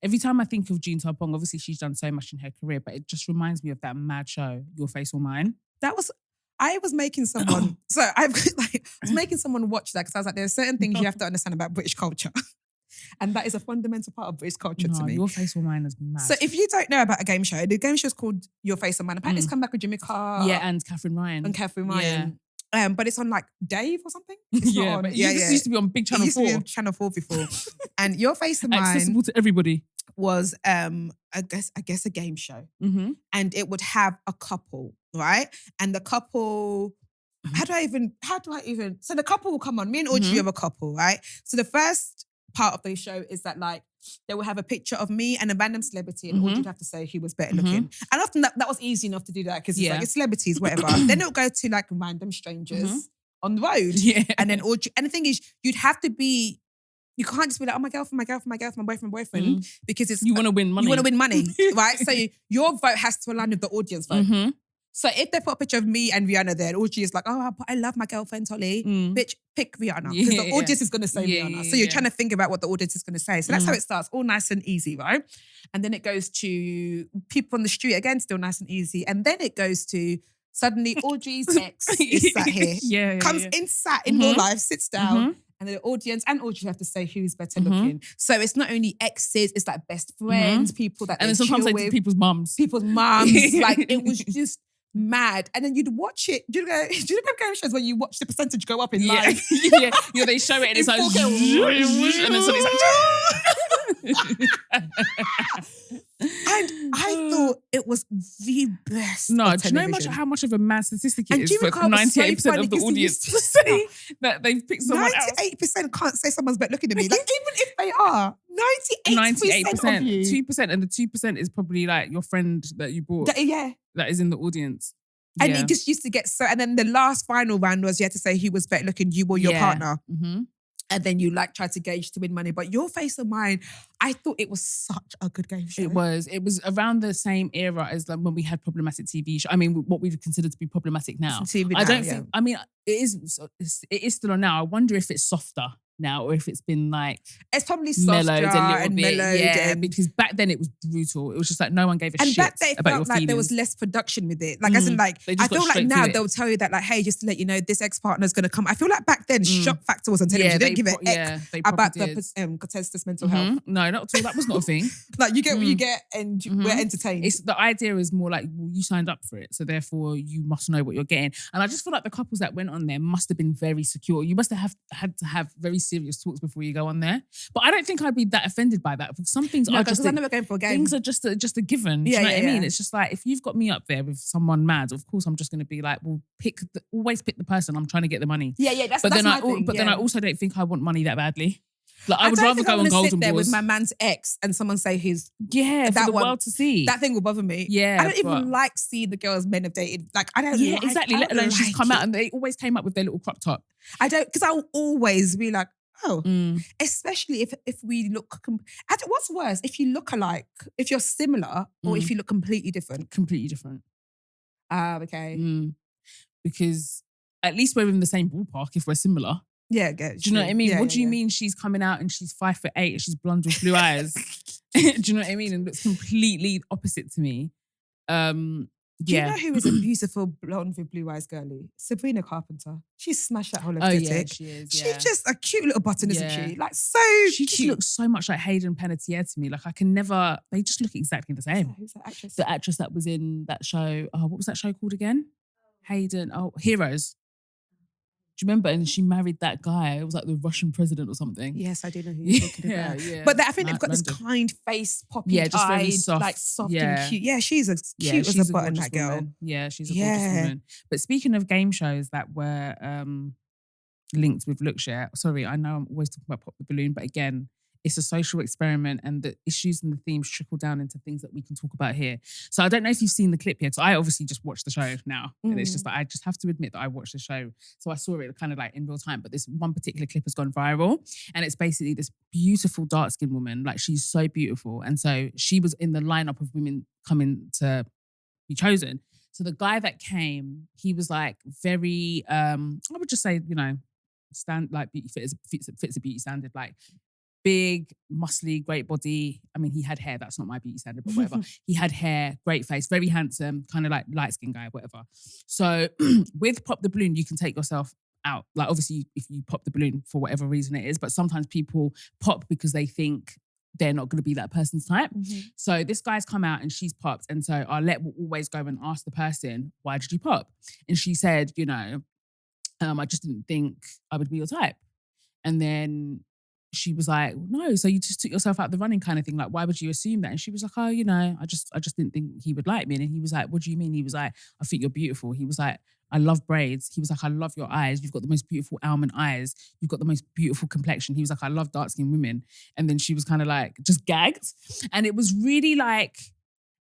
Every time I think of June Sarpong, obviously she's done so much in her career, but it just reminds me of that mad show, Your Face or Mine. I was making someone, I was making someone watch that because I was like, there are certain things you have to understand about British culture. And that is a fundamental part of British culture to me. Your Face or Mine is mad. So if you don't know about a game show, the game show is called Your Face or Mine. Apparently it's come back with Jimmy Carr. Yeah, and Catherine Ryan. But it's on like Dave or something. It's not on. But it used to be on Big Channel 4. It used to be on Channel 4 before. And Your Face or Mine accessible to everybody. Was I guess a game show. And it would have a couple, right? And the couple, how do I even, so the couple will come on, me and Audrey have a couple, right? So the first part of the show is that like, they will have a picture of me and a random celebrity and Audrey would have to say who was better looking. And often that was easy enough to do that because it's like, it's celebrities, whatever. Then it'll go to like random strangers on the road. And then Audrey, and the thing is, you'd have to be, you can't just be like, oh, my girlfriend, my boyfriend, because it's... You want to win money. You want to win money, right? So your vote has to align with the audience vote. So if they put a picture of me and Rihanna there, and Audrey is like, oh, I love my girlfriend, Tolly. Bitch, pick Rihanna. Because the audience is going to say Rihanna. So you're trying to think about what the audience is going to say. So that's how it starts, all nice and easy, right? And then it goes to people on the street, again, still nice and easy. And then it goes to... Suddenly, Audrey's ex is sat here, comes in, sat in real life, sits down, and the audience and Audrey have to say who's better looking. So it's not only exes, it's like best friends, people that and then sometimes like people's mums. Like, it was just mad. And then you'd watch it. Do you know game shows where you watch the percentage go up in live? They show it and it's like, and then suddenly it's like, and I thought it was the best. No, do you know how much of a mad statistic it is for 98% of the audience to say that they've picked someone else? 98% can't say someone's better looking than me. Like, even if they are, 98% of you. 2%, and the 2% is probably like your friend that you bought. That is in the audience. And it just used to get so, and then the last final round was you had to say who was better looking, you or your partner. And then you like try to gauge to win money. But Your Face or Mine, I thought it was such a good game show. It was around the same era as like when we had problematic TV show. I mean, what we've considered to be problematic now. I don't think, I mean, it is still on now. I wonder if it's softer now or if it's been like... It's probably softer mellowed a little bit. Yeah, because back then it was brutal. It was just like no one gave a shit about your feelings. And back then it felt like there was less production with it. Like, as in like, I feel like now they'll tell you that like, hey, just to let you know, this ex-partner's going to come. I feel like back then, shock factor was on television. They didn't give a heck about the contestants' mental health. No, not at all. That was not a thing. Like, you get what you get and we're entertained. The idea is more like, well, you signed up for it, so therefore you must know what you're getting. And I just feel like the couples that went on there must have been very secure. You must have had to have very serious talks before you go on there. But I don't think I'd be that offended by that. Because some things are just... I'm never going for a game. Things are just a given. Do you know what I mean? It's just like, if you've got me up there with someone mad, of course I'm just going to be like, well, always pick the person. I'm trying to get the money. That's then my thing. But then I also don't think I want money that badly. Like, I would don't rather think go I'm on gonna Golden sit there Balls with my man's ex and someone say his... for the world to see. That thing will bother me. I don't even like seeing the girls men have dated. Like, I don't like... exactly. Let alone she's come out and they always came up with their little crop top. I don't... Because I'll always be like, especially if we look... What's worse, if you look alike, if you're similar or if you look completely different? Completely different. Okay. Because at least we're in the same ballpark if we're similar. Yeah, do you know what I mean? What do you mean she's coming out and she's 5'8" and she's blonde with blue eyes? Do you know what I mean? And looks completely opposite to me. Do you know who is a beautiful blonde with blue eyes girly? Sabrina Carpenter. She smashed that whole Oh aesthetic. yeah, she is. Yeah. She's just a cute little button, isn't Yeah. she? Like so She cute. just looks so much like Hayden Panettiere to me. Like I can never. They just look exactly the same. Who's that actress? The actress that was in that show. Oh, what was that show called again? Hayden. Oh, Heroes. Do you remember? And she married that guy. It was like the Russian president or something. Yes, I do know who you're talking about. Yeah. But I think they've got this kind face, poppy just very eyed, soft. like soft Yeah. and cute. Yeah, she's as cute as a button, that girl. Woman. Yeah, she's a gorgeous woman. But speaking of game shows that were linked with Lookshare, sorry, I know I'm always talking about Pop the Balloon, but again, it's a social experiment and the issues and the themes trickle down into things that we can talk about here. So I don't know if you've seen the clip yet. So I obviously just watched the show now. And it's just that I just have to admit that I watched the show. So I saw it kind of like in real time. But this one particular clip has gone viral. And it's basically this beautiful dark-skinned woman. Like she's so beautiful. And so she was in the lineup of women coming to be chosen. So the guy that came, he was like very, I would just say, fits a beauty standard, like big, muscly, great body. I mean, he had hair. That's not my beauty standard, but whatever. He had hair, great face, very handsome, kind of like light-skinned guy, whatever. So with Pop the Balloon, you can take yourself out. Like obviously, if you pop the balloon for whatever reason it is, but sometimes people pop because they think they're not going to be that person's type. So this guy's come out and she's popped. And so Arlette will always go and ask the person, why did you pop? And she said, I just didn't think I would be your type. And then she was like, no, so you just took yourself out the running kind of thing. Like, why would you assume that? And she was like, oh, I just didn't think he would like me. And he was like, what do you mean? He was like, I think you're beautiful. He was like, I love braids. He was like, I love your eyes. You've got the most beautiful almond eyes. You've got the most beautiful complexion. He was like, I love dark-skinned women. And then she was kind of like, just gagged. And it was really like,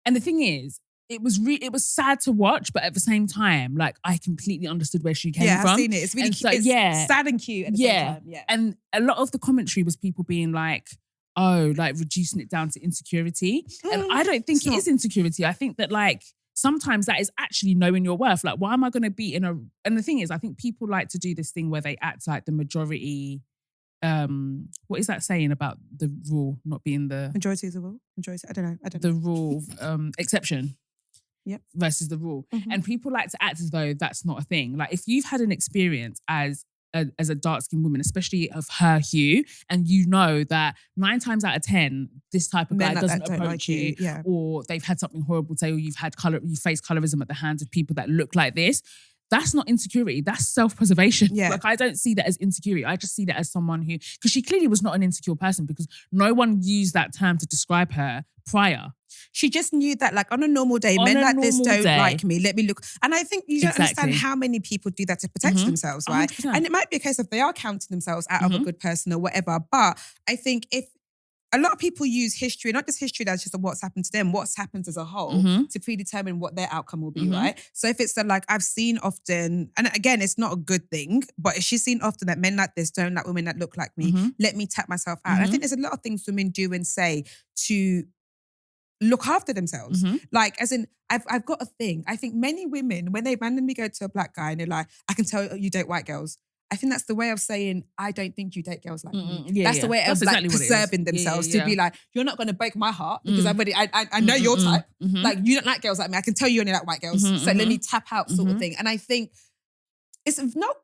and the thing is, it was sad to watch, but at the same time, like I completely understood where she came from. Yeah, I've seen it. It's really cute. It's sad and cute at the same time. Yeah. And a lot of the commentary was people being like, oh, like reducing it down to insecurity. And I don't think it is insecurity. I think that like sometimes that is actually knowing your worth. Like, why am I going to be and the thing is, I think people like to do this thing where they act like the majority. What is that saying about the rule not being the majority is the rule? Majority, I don't know. The rule, exception. Yep. Versus the rule. And people like to act as though that's not a thing. Like if you've had an experience as a dark-skinned woman, especially of her hue, and you know that 9 times out of 10, this type of guy doesn't approach you, or they've had something horrible say, or you've faced colorism at the hands of people that look like this, that's not insecurity. That's self-preservation. Yeah. Like I don't see that as insecurity. I just see that as someone who, because she clearly was not an insecure person because no one used that term to describe her prior. She just knew that like on a normal day, men like this don't like me. Let me look. And I think you don't understand how many people do that to protect themselves, right? 100%. And it might be a case of they are counting themselves out of a good person or whatever. But I think if a lot of people use history, not just history that's just what's happened to them, what's happened as a whole to predetermine what their outcome will be, right? So if it's like I've seen often, and again, it's not a good thing, but she's seen often that men like this don't like women that look like me. Let me tap myself out. And I think there's a lot of things women do and say to look after themselves. Like, as in, I've got a thing. I think many women, when they randomly go to a black guy and they're like, I can tell you date white girls. I think that's the way of saying, I don't think you date girls like me. That's the way of like preserving themselves to be like, you're not going to break my heart because I know your type. Like, you don't like girls like me. I can tell you only like white girls. So let me tap out sort of thing. And I think it's not,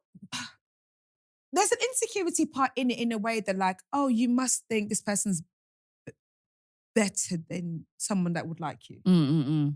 there's an insecurity part in it in a way that like, oh, you must think this person's better than someone that would like you.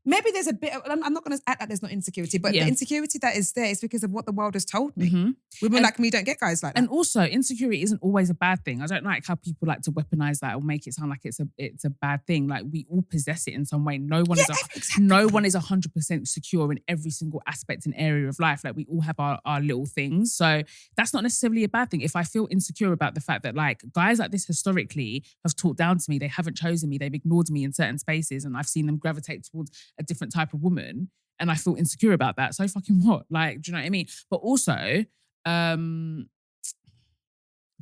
Maybe there's a bit of, I'm not going to act like there's not insecurity, but the insecurity that is there is because of what the world has told me. Women like me don't get guys like that. And also, insecurity isn't always a bad thing. I don't like how people like to weaponize that or make it sound like it's a bad thing. Like we all possess it in some way. No one is 100% secure in every single aspect and area of life. Like we all have our little things. So that's not necessarily a bad thing. If I feel insecure about the fact that like guys like this historically have talked down to me, they haven't chosen me, they've ignored me in certain spaces, and I've seen them gravitate towards a different type of woman, and I feel insecure about that. So fucking what? Like, do you know what I mean? But also, I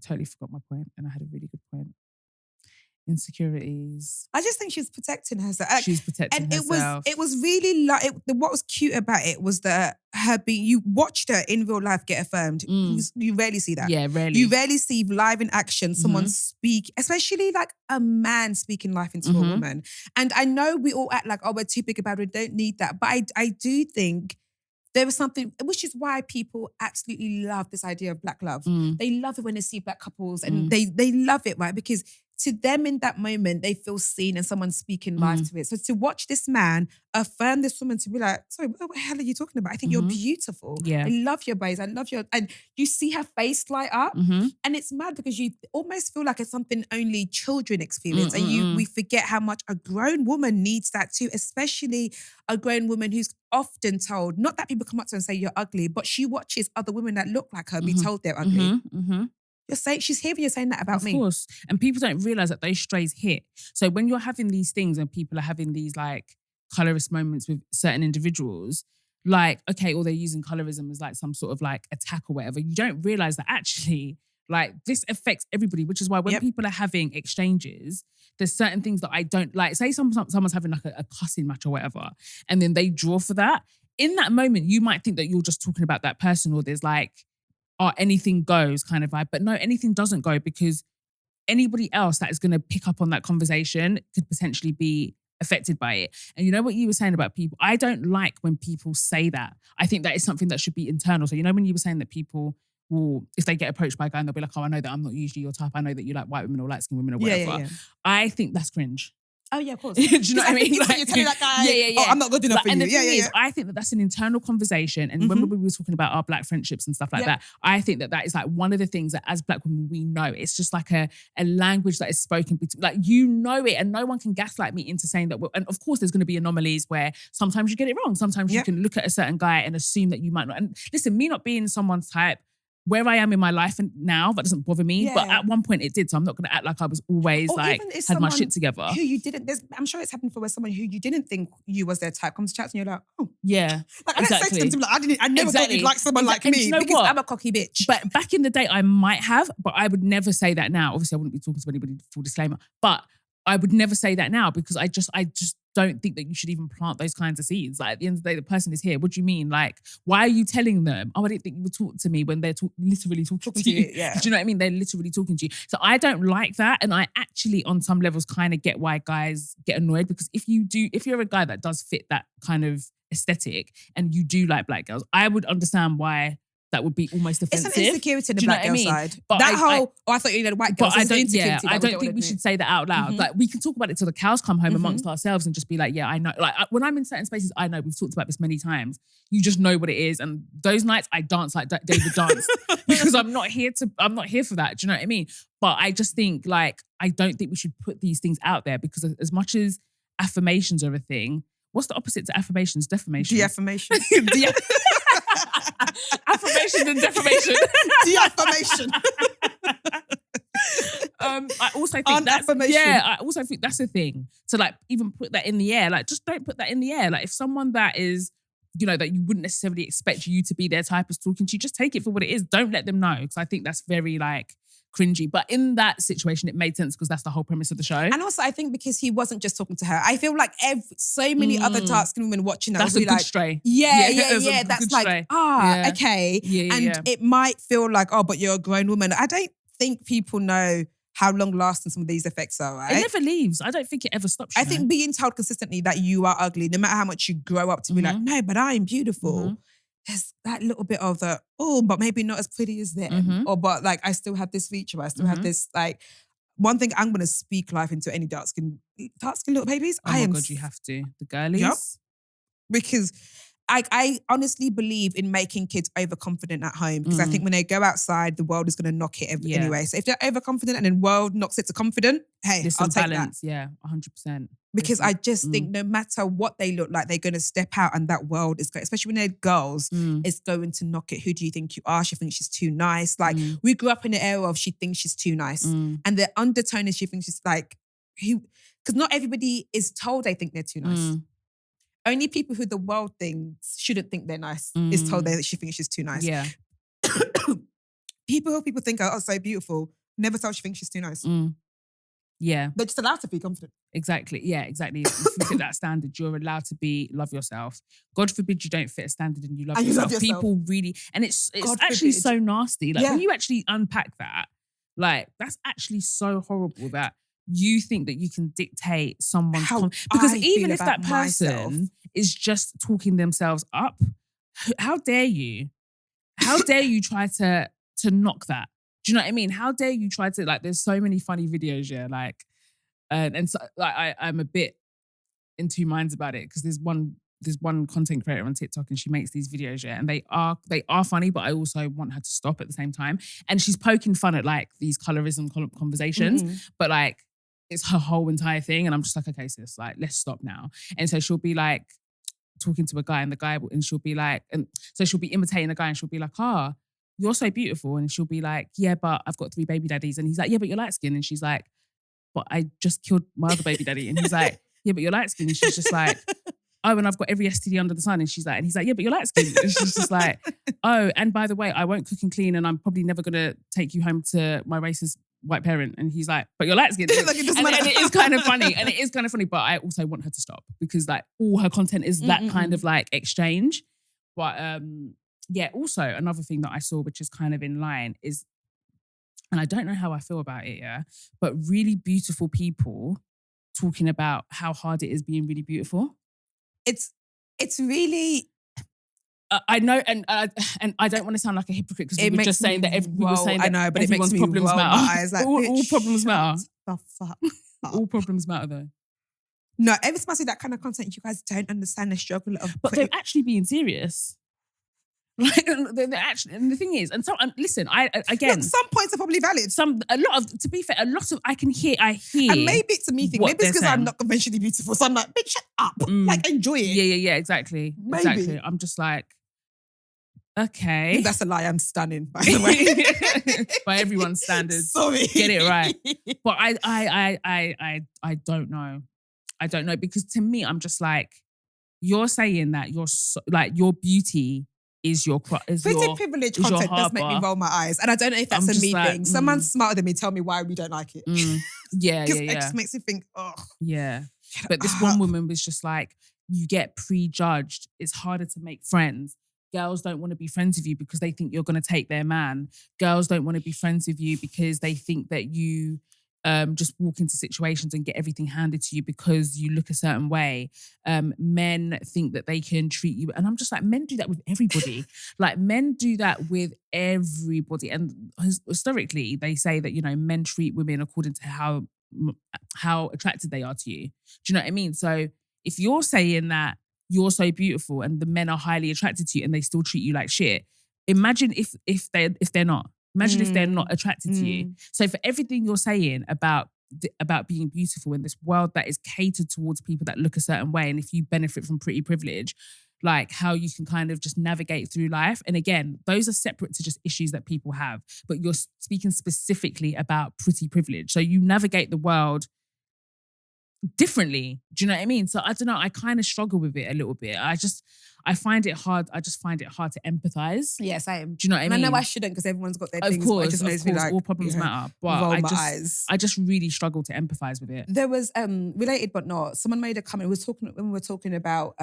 totally forgot my point, and I had a really good point. insecurities. I just think she's protecting herself. She's protecting and herself. it was really like what was cute about it was that you watched her in real life get affirmed. You rarely see that. Yeah, rarely. You rarely see live in action someone speak, especially like a man speaking life into a woman. And I know we all act like, oh, we're too big about it, we don't need that. But I do think there was something, which is why people absolutely love this idea of black love. They love it when they see black couples and they love it, right? Because to them in that moment, they feel seen and someone's speaking life to it. So to watch this man affirm this woman to be like, sorry, what the hell are you talking about? I think you're beautiful. Yeah. I love your braids. I love your, and you see her face light up. And it's mad because you almost feel like it's something only children experience. And we forget how much a grown woman needs that too, especially a grown woman who's often told, not that people come up to her and say you're ugly, but she watches other women that look like her be told they're ugly. You're saying, she's hearing you saying that about me. Of course. And people don't realise that those strays hit. So when you're having these things and people are having these like colorist moments with certain individuals, like, okay, or they're using colorism as like some sort of like attack or whatever, you don't realise that actually like this affects everybody, which is why when people are having exchanges, there's certain things that I don't like. Say someone's having like a cussing match or whatever, and then they draw for that. In that moment, you might think that you're just talking about that person or there's like, anything goes kind of vibe. But no, anything doesn't go because anybody else that is going to pick up on that conversation could potentially be affected by it. And you know what you were saying about people? I don't like when people say that. I think that is something that should be internal. So you know when you were saying that people will, if they get approached by a guy and they'll be like, oh, I know that I'm not usually your type. I know that you like white women or light-skinned women or whatever. Yeah. I think that's cringe. Oh yeah, of course. Do you know what I mean? You're telling that guy, yeah. oh, I'm not good enough for and you. The thing is, I think that that's an internal conversation. And when we were talking about our black friendships and stuff like that, I think that is like one of the things that as black women, we know. It's just like a language that is spoken between, like, you know it, and no one can gaslight me into saying that. And of course, there's going to be anomalies where sometimes you get it wrong. Sometimes you can look at a certain guy and assume that you might not. And listen, me not being someone's type, where I am in my life and now, that doesn't bother me. Yeah. But at one point it did. So I'm not going to act like I was always like, had my shit together. Who you didn't, I'm sure it's happened for someone who you didn't think you was their type comes to chat and you're like, oh. Yeah. Like, exactly. I don't say to them, like, I never thought you'd like someone like me you know because I'm a cocky bitch. But back in the day, I might have, but I would never say that now. Obviously, I wouldn't be talking to anybody, full disclaimer. But I would never say that now because I just don't think that you should even plant those kinds of seeds. Like at the end of the day, the person is here. What do you mean? Like, why are you telling them, oh, I didn't think you would talk to me when they're literally talking to you? Yeah. Do you know what I mean? They're literally talking to you. So I don't like that. And I actually, on some levels, kind of get why guys get annoyed because if you're a guy that does fit that kind of aesthetic and you do like black girls, I would understand why that would be almost offensive. It's an insecurity in the black girl side. But I thought you know the white girls. But I don't think we should say that out loud. Like we can talk about it till the cows come home amongst ourselves and just be like, yeah, I know. Like when I'm in certain spaces, I know we've talked about this many times. You just know what it is, and those nights I dance like David danced because I'm not here for that. Do you know what I mean? But I just think like I don't think we should put these things out there because as much as affirmations are a thing, what's the opposite to affirmations? Defamation. De-affirmation. Affirmation and defamation. De-affirmation. I also think I also think that's a thing. So like even put that in the air. Like just don't put that in the air. Like if someone that is, you know, that you wouldn't necessarily expect you to be their type is talking to you, just take it for what it is. Don't let them know. Because I think that's very like cringy. But in that situation, it made sense because that's the whole premise of the show. And also I think because he wasn't just talking to her, I feel like so many other dark-skinned women watching that that's will a be good like, stray. Yeah. That's like, stray. Okay. It might feel like, oh, but you're a grown woman. I don't think people know how long-lasting some of these effects are, right? It never leaves. I don't think it ever stops. I think being told consistently that you are ugly, no matter how much you grow up to be like, no, but I'm beautiful. There's that little bit of the, oh, but maybe not as pretty as them. Or, but like, I still have this feature. I still have this, like, one thing I'm going to speak life into any dark-skinned little babies. Oh my God, you have to. The girlies. Yep. Because I honestly believe in making kids overconfident at home because I think when they go outside, the world is going to knock it anyway. So if they're overconfident and then world knocks it to confident, hey, I'll take balance. That. Yeah, 100%. Because I just think no matter what they look like, they're going to step out and that world is going, especially when they're girls, it's going to knock it. Who do you think you are? She thinks she's too nice. Like we grew up in the era of she thinks she's too nice. And the undertone is she thinks she's like, because not everybody is told they think they're too nice. Only people who the world thinks shouldn't think they're nice is told that she thinks she's too nice. Yeah. People who people think are so beautiful, never told she thinks she's too nice. Yeah. They're just allowed to be confident. Exactly. Yeah, exactly. If you fit that standard, you're allowed to love yourself. God forbid you don't fit a standard and you love yourself. People really, and it's God actually forbid. so nasty. Like Yeah. when you actually unpack that, like that's actually so horrible that you think that you can dictate someone's because even if that person is just talking themselves up, how dare you? How dare you try to knock that? Do you know what I mean? How dare you try to, like, there's so many funny videos, yeah, like, and so, like, I'm a bit in two minds about it because there's one content creator on TikTok and she makes these videos, yeah, and they are funny, but I also want her to stop at the same time. And she's poking fun at like these colorism conversations, but like it's her whole entire thing, and I'm just like, okay, sis, like let's stop now. And so she'll be like talking to a guy, and she'll be like, and so she'll be imitating a guy, and she'll be like, you're so beautiful, and she'll be like, yeah, but I've got 3 baby daddies, and he's like, yeah, but you're light skinned, and she's like, but I just killed my other baby daddy, and he's like, yeah, but you're light skinned, and she's just like, oh, and I've got every STD under the sun, and he's like, yeah, but you're light skinned, and she's just like, oh, and by the way, I won't cook and clean, and I'm probably never gonna take you home to my racist white parent, and he's like, but you're light skinned, and it is kind of funny, but I also want her to stop because like all her content is that kind of like exchange, but yeah. Also, another thing that I saw, which is kind of in line, is, and I don't know how I feel about it, yeah, but really beautiful people talking about how hard it is being really beautiful. It's really. I know, and I don't want to sound like a hypocrite because we were just saying that I know, but everyone's problems matter. My eyes, like, all problems matter. The fuck up. All problems matter, though. No, every time I see that kind of content, you guys don't understand the struggle of. But they're actually being serious. Like they're actually, and the thing is, and so listen, again, look, some points are probably valid. To be fair, a lot of I hear, and maybe it's a me thing. Maybe it's because I'm not conventionally beautiful, so I'm like, bitch, shut up, like enjoy it. Yeah, exactly, maybe. Exactly. I'm just like, okay, that's a lie. I'm stunning, by the way, by everyone's standards. Sorry, get it right. But I don't know. I don't know, because to me, I'm just like, you're saying that your beauty is your privilege content does make me roll my eyes, and I don't know if that's a me thing. Someone's smarter than me. Tell me why we don't like it. Yeah, it just makes me think. Oh, yeah. But this one woman was just like, you get prejudged. It's harder to make friends. Girls don't want to be friends with you because they think you're going to take their man. Girls don't want to be friends with you because they think that you just walk into situations and get everything handed to you because you look a certain way. Men think that they can treat you, and I'm just like, men do that with everybody. Like, men do that with everybody, and historically they say that, you know, men treat women according to how attracted they are to you. Do you know what I mean? So if you're saying that you're so beautiful and the men are highly attracted to you and they still treat you like shit, imagine if they're not. Imagine if they're not attracted to you. So for everything you're saying about being beautiful in this world that is catered towards people that look a certain way, and if you benefit from pretty privilege, like how you can kind of just navigate through life. And again, those are separate to just issues that people have, but you're speaking specifically about pretty privilege. So you navigate the world differently. Do you know what I mean? So I don't know, I kind of struggle with it a little bit. I find it hard. I just find it hard to empathize. Yes, I am. Do you know what I mean? I know I shouldn't because everyone's got their of things. Course, but it just makes me like, all problems matter. But I just really struggle to empathize with it. There was related but not. Someone made a comment. When we were talking about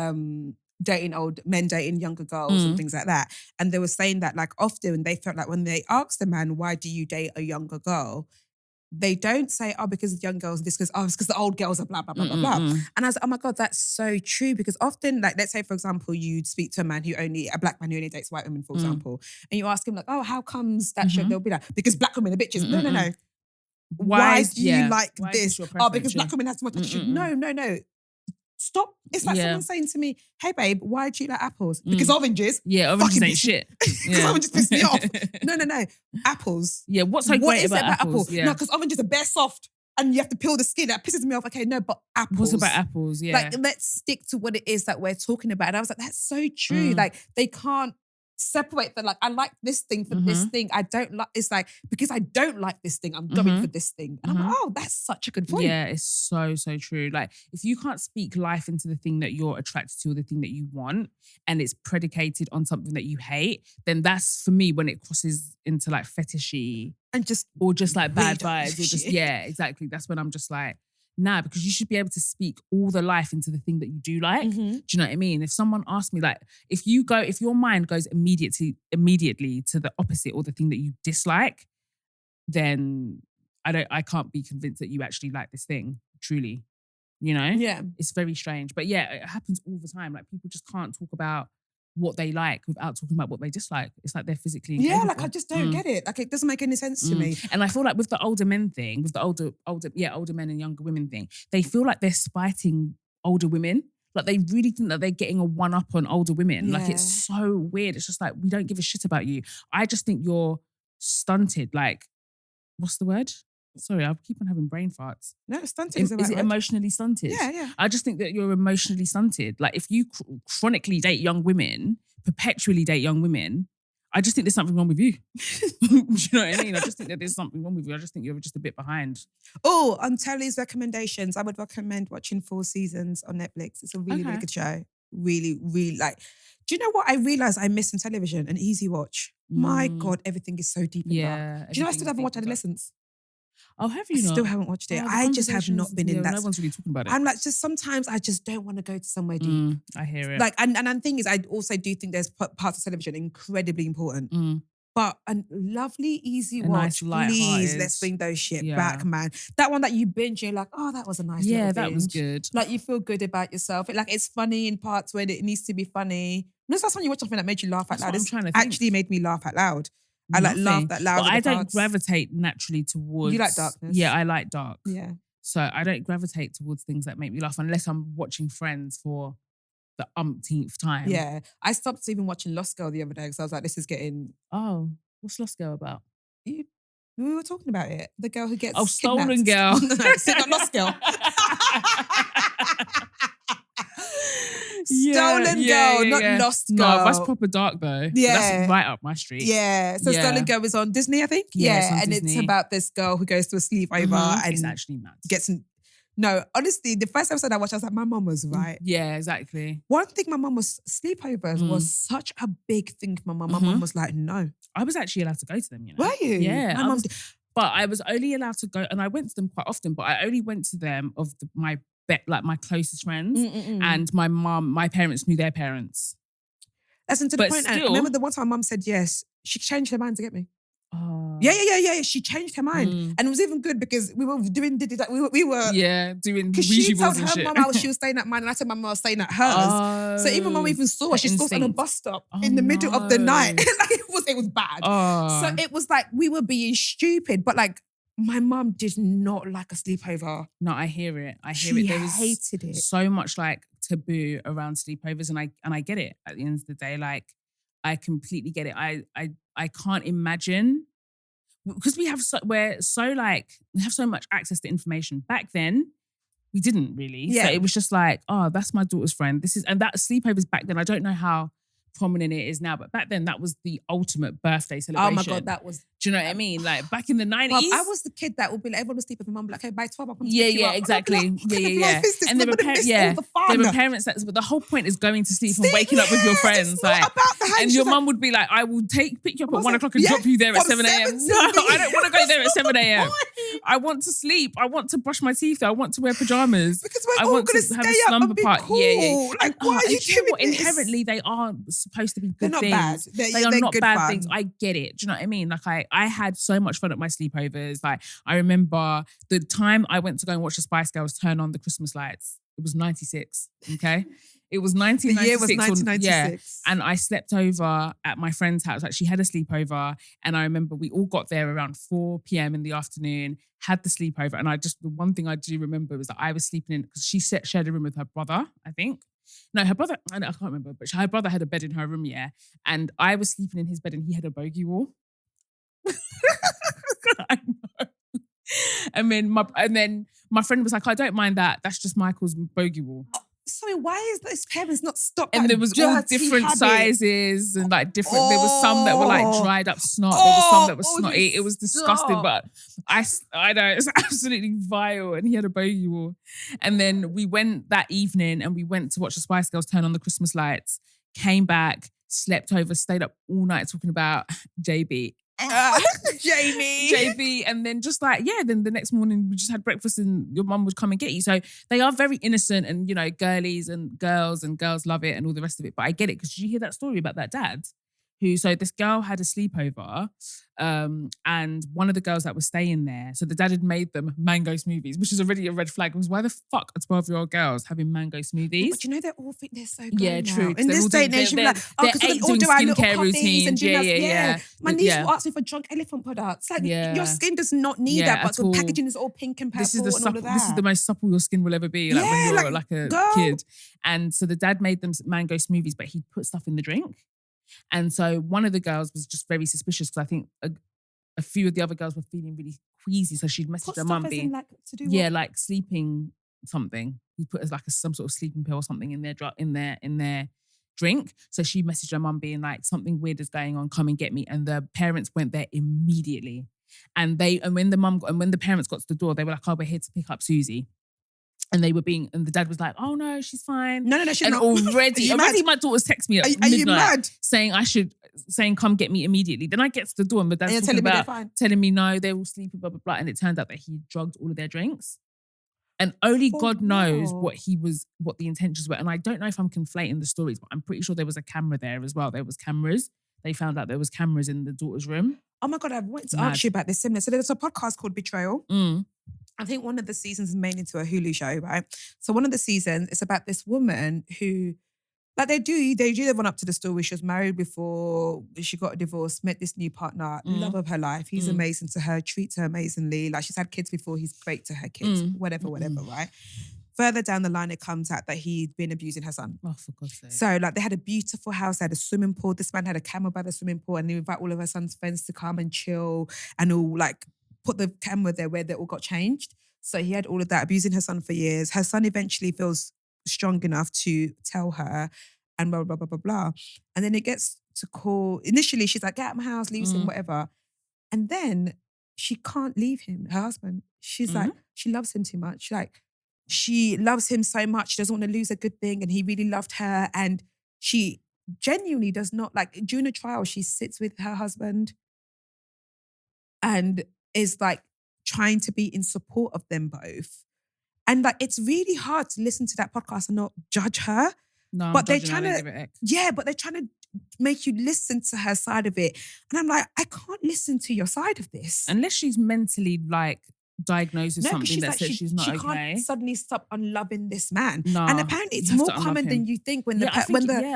dating old men dating younger girls and things like that, and they were saying that like often they felt like when they asked the man, why do you date a younger girl, they don't say, oh, because young girls, this because it's because the old girls are blah, blah, blah, blah, blah. And I was like, oh my God, that's so true. Because often, like, let's say, for example, you'd speak to a black man who only dates white women, for example, and you ask him, like, oh, how comes that show? They'll be like, because black women are bitches. No. Why do you like this? Oh, because black women have too much attitude. No. Stop. It's like someone saying to me, hey, babe, why do you like apples? Because oranges. Yeah, oranges ain't shit. Because oranges piss me off. No. Apples. Yeah, what's so great about apples? Yeah. No, because oranges are bare soft and you have to peel the skin. That pisses me off. Okay, no, but apples. What's about apples? Yeah. Like, let's stick to what it is that we're talking about. And I was like, that's so true. Like, they can't separate the, like, I like this thing for this thing. I don't like, it's like, because I don't like this thing, I'm going for this thing. And I'm like, oh, that's such a good point. Yeah, it's so true. Like, if you can't speak life into the thing that you're attracted to or the thing that you want, and it's predicated on something that you hate, then that's, for me, when it crosses into like fetishy And just or just like bad weirdo vibes, or just, shit. yeah, exactly. That's when I'm just like, nah, because you should be able to speak all the life into the thing that you do like. Mhm. Do you know what I mean? If someone asks me, like, if your mind goes immediately to the opposite or the thing that you dislike, then I can't be convinced that you actually like this thing, truly. You know? Yeah. It's very strange. But yeah, it happens all the time. Like, people just can't talk about what they like without talking about what they dislike. It's like they're physically incapable. Yeah, like I just don't get it. Like it doesn't make any sense to me. And I feel like with the older men thing, with the older men and younger women thing, they feel like they're spiting older women. Like they really think that they're getting a one-up on older women. Like it's so weird. It's just like, we don't give a shit about you. I just think you're stunted. Like, what's the word? Sorry, I keep on having brain farts. No, stunted is the right Is it word. emotionally stunted? Yeah. I just think that you're emotionally stunted. Like if you chronically date young women, perpetually date young women, I just think there's something wrong with you. Do you know what I mean? I just think that there's something wrong with you. I just think you're just a bit behind. Oh, on Telly's recommendations, I would recommend watching 4 seasons on Netflix. It's a really, really good show. Really, really like. Do you know what I realised I miss in television? An easy watch. My God, everything is so deep and dark. Do you know I still haven't watched Adolescence? Oh, have you I not? still haven't watched it. I just have not been in that. No one's really talking about it. I'm like, just sometimes I just don't want to go to somewhere deep. I hear it. Like, and the thing is, I also do think there's parts of television incredibly important. But a lovely, easy watch, nice, please, let's bring those shit back, man. That one that you binge, you're like, oh, that was a nice little that was binge. good. Like, you feel good about yourself. It's funny in parts where it needs to be funny. When was the last time you watched something that made you laugh out loud? I'm trying to think. Actually made me laugh out loud. I laughed out loud. But I don't gravitate naturally towards... You like darkness? Yeah, I like dark. Yeah. So I don't gravitate towards things that make me laugh unless I'm watching Friends for the umpteenth time. Yeah. I stopped even watching Lost Girl the other day because I was like, this is getting... Oh, what's Lost Girl about? We were talking about it. The girl who gets Stolen kidnapped. Girl. No, it's not Lost Girl. Stolen Girl, not Lost Girl. No, that's proper dark though. Yeah. That's right up my street. Yeah. So Stolen Girl is on Disney, I think. Yeah, and Disney. it's about this girl who goes to a sleepover and it's actually mad. No, honestly, the first episode I watched, I was like, my mum was right. Yeah, exactly. One thing my mum was, sleepovers was such a big thing for my mum. My mum was like, no. I was actually allowed to go to them, you know. Were you? Yeah. My mum but I was only allowed to go, and I went to them quite often, but I only went to them of my closest friends. And my parents knew their parents. That's to the But point. still, And remember the one time mum said yes, she changed her mind to get me. Oh. Yeah. She changed her mind. And it was even good because we were doing we were doing because she Ouija told boards and her shit. mum how she was staying at mine and I told my mum I was staying at hers. So even mum even saw her, she saw us on a bus stop in the middle of the night. Like it was bad. So it was like we were being stupid, but like my mum did not like a sleepover. No, I hear it. She There was hated it. so much like taboo around sleepovers, and I get it. At the end of the day, like I completely get it. I can't imagine, because we have so much access to information. Back then, we didn't really. Yeah. So it was just like, oh, that's my daughter's friend. And that sleepovers back then. I don't know how prominent it is now, but back then that was the ultimate birthday celebration. Oh my God, that was... Do you know what I mean? Like back in the 90s. Well, I was the kid that would be like, everyone was sleeping with mum, like, okay, by 12 I'll come to Yeah, pick you up. exactly. Yeah. And there were parents but the whole point is going to sleep and waking up with your friends. It's like, not about the and your mum would be like, I will pick you up at 1 o'clock and drop you there at 7 a.m. No, I don't want to go there at 7 a.m. I want to sleep. I want to brush my teeth. I want to wear pajamas. Because we're all going to stay up and be cool. Yeah. Like, why are you doing this? Inherently, they are supposed to be good things. Bad. They are not bad things. I get it. Do you know what I mean? Like I had so much fun at my sleepovers. Like I remember the time I went to go and watch the Spice Girls turn on the Christmas lights. It was 96. Okay. It was 1996. The year was 1996. And I slept over at my friend's house. Like she had a sleepover. And I remember we all got there around 4 p.m. in the afternoon, had the sleepover. And the one thing I do remember was that I was sleeping in, because she shared a room with her brother, I think. No, her brother, I can't remember, but her brother had a bed in her room, yeah. And I was sleeping in his bed and he had a bogey wall. I know. And then my friend was like, I don't mind that. That's just Michael's bogey wall. Sorry, why is his parents not stopped? And there was all different sizes and like different. There was some that were like dried up snot. There was some that was snotty. It was disgusting, but I know it's absolutely vile. And he had a bogey wall. And then we went that evening and we went to watch the Spice Girls turn on the Christmas lights. Came back, slept over, stayed up all night talking about JB. Jamie. JB, and then just like, yeah, then the next morning we just had breakfast and your mum would come and get you. So they are very innocent and, you know, girlies and girls love it and all the rest of it. But I get it, because did you hear that story about that dad? So this girl had a sleepover, and one of the girls that was staying there, so the dad had made them mango smoothies, which is already a red flag. Because why the fuck are 12-year-old girls having mango smoothies? Yeah, but you know, they all think they're so good yeah, now. true. In this day and age, you're like, oh, because we all do our little coffees and do My niece will ask me for drunk elephant products. Like, your skin does not need that, but the packaging is all pink and purple and all of that. This is the most supple your skin will ever be, like when you're like a kid. And so the dad made them mango smoothies, but he'd put stuff in the drink. And so one of the girls was just very suspicious, because I think a few of the other girls were feeling really queasy. So she'd messaged her mum being, like sleeping something. He put as like some sort of sleeping pill or something in their drink. So she messaged her mum being like, something weird is going on, come and get me. And the parents went there immediately. And when the parents got to the door, they were like, oh, we're here to pick up Susie. And the dad was like, oh no, she's fine. No, she's not. Already my daughters text me at midnight you mad? saying come get me immediately. Then I get to the door and the dad's telling me no, they're all sleeping, blah, blah, blah. And it turned out that he drugged all of their drinks. And only God knows what the intentions were. And I don't know if I'm conflating the stories, but I'm pretty sure there was a camera there as well. There was cameras. They found out there was cameras in the daughter's room. Oh my God, I wanted to ask you about this similar. So there's a podcast called Betrayal. I think one of the seasons is made into a Hulu show, right? So one of the seasons, it's about this woman who, like they do the run up to the story. She was married before she got a divorce, met this new partner, love of her life. He's amazing to her, treats her amazingly. Like she's had kids before, he's great to her kids, whatever, right? Further down the line, it comes out that he'd been abusing her son. Oh, for God's sake. So like they had a beautiful house, they had a swimming pool. This man had a camera by the swimming pool and they invite all of her son's friends to come and chill and all like put the camera there where they all got changed. So he had all of that, abusing her son for years. Her son eventually feels strong enough to tell her and blah, blah, blah, blah, blah. And then it gets to call, initially she's like, get out of my house, leave him, whatever. And then she can't leave him, her husband. She's like, she loves him too much. Like, she loves him so much, she doesn't want to lose a good thing. And he really loved her. And she genuinely does not, like during a trial, she sits with her husband and is like trying to be in support of them both. And like, it's really hard to listen to that podcast and not judge her. No, but they're trying to, but they're trying to make you listen to her side of it. And I'm like, I can't listen to your side of this. Unless she's mentally like diagnosed with something that says she's not okay. She can't suddenly stop unloving this man. No, and apparently it's more common than you think when I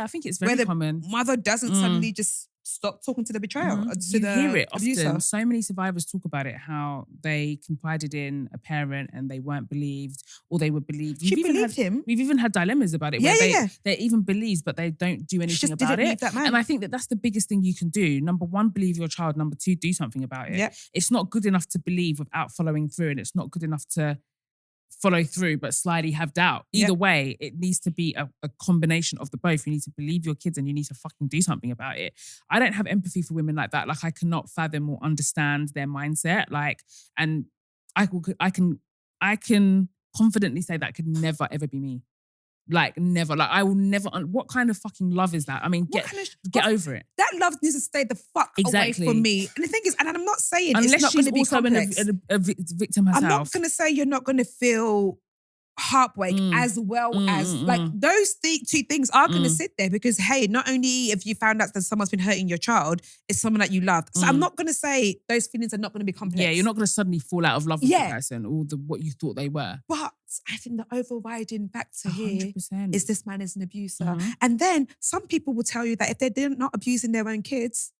think it's very common. Mother doesn't suddenly just stop talking to the betrayer. You hear it often. So many survivors talk about it, how they confided in a parent and they weren't believed, or they were believed. She believed him. We've even had dilemmas about it where they're even believed, but they don't do anything about it. That man. And I think that that's the biggest thing you can do. Number one, believe your child. Number two, do something about it. Yep. It's not good enough to believe without following through, and it's not good enough to follow through but slightly have doubt. Either way, it needs to be a combination of the both. You need to believe your kids and you need to fucking do something about it. I don't have empathy for women like that. Like, I cannot fathom or understand their mindset. Like, and I can confidently say that could never ever be me. Like, never. Like, I will never. What kind of fucking love is that? I mean, get over it. That love needs to stay the fuck away from me. And the thing is, and I'm not saying unless it's not going to be complex. a victim herself. I'm not going to say you're not going to feel heartbreak as well as like those two things are going to sit there because hey, not only if you found out that someone's been hurting your child, it's someone that you loved. So I'm not going to say those feelings are not going to be complex. Yeah, you're not going to suddenly fall out of love with the person or what you thought they were. But I think the overriding factor here 100%. is this man is an abuser. And then some people will tell you that if they're not abusing their own kids,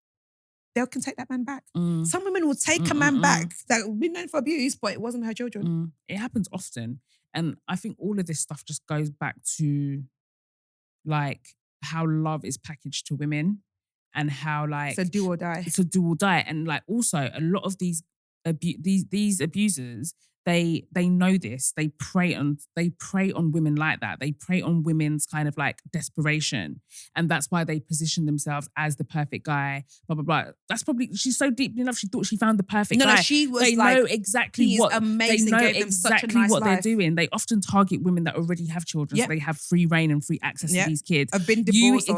they can take that man back. Some women will take a man back that will be known for abuse, but it wasn't her children. It happens often. And I think all of this stuff just goes back to like how love is packaged to women and how like it's a do or die. It's a do or die. And like also a lot of these abusers, they know this. They prey on women like that. They prey on women's kind of like desperation. And that's why they position themselves as the perfect guy, blah, blah, blah. That's probably, she's so deeply in love, she thought she found the perfect guy. No, she was they like, know exactly he's what, amazing, they know gave them such a exactly nice what life. they're doing. They often target women that already have children, so they have free reign and free access to these kids. I've been divorced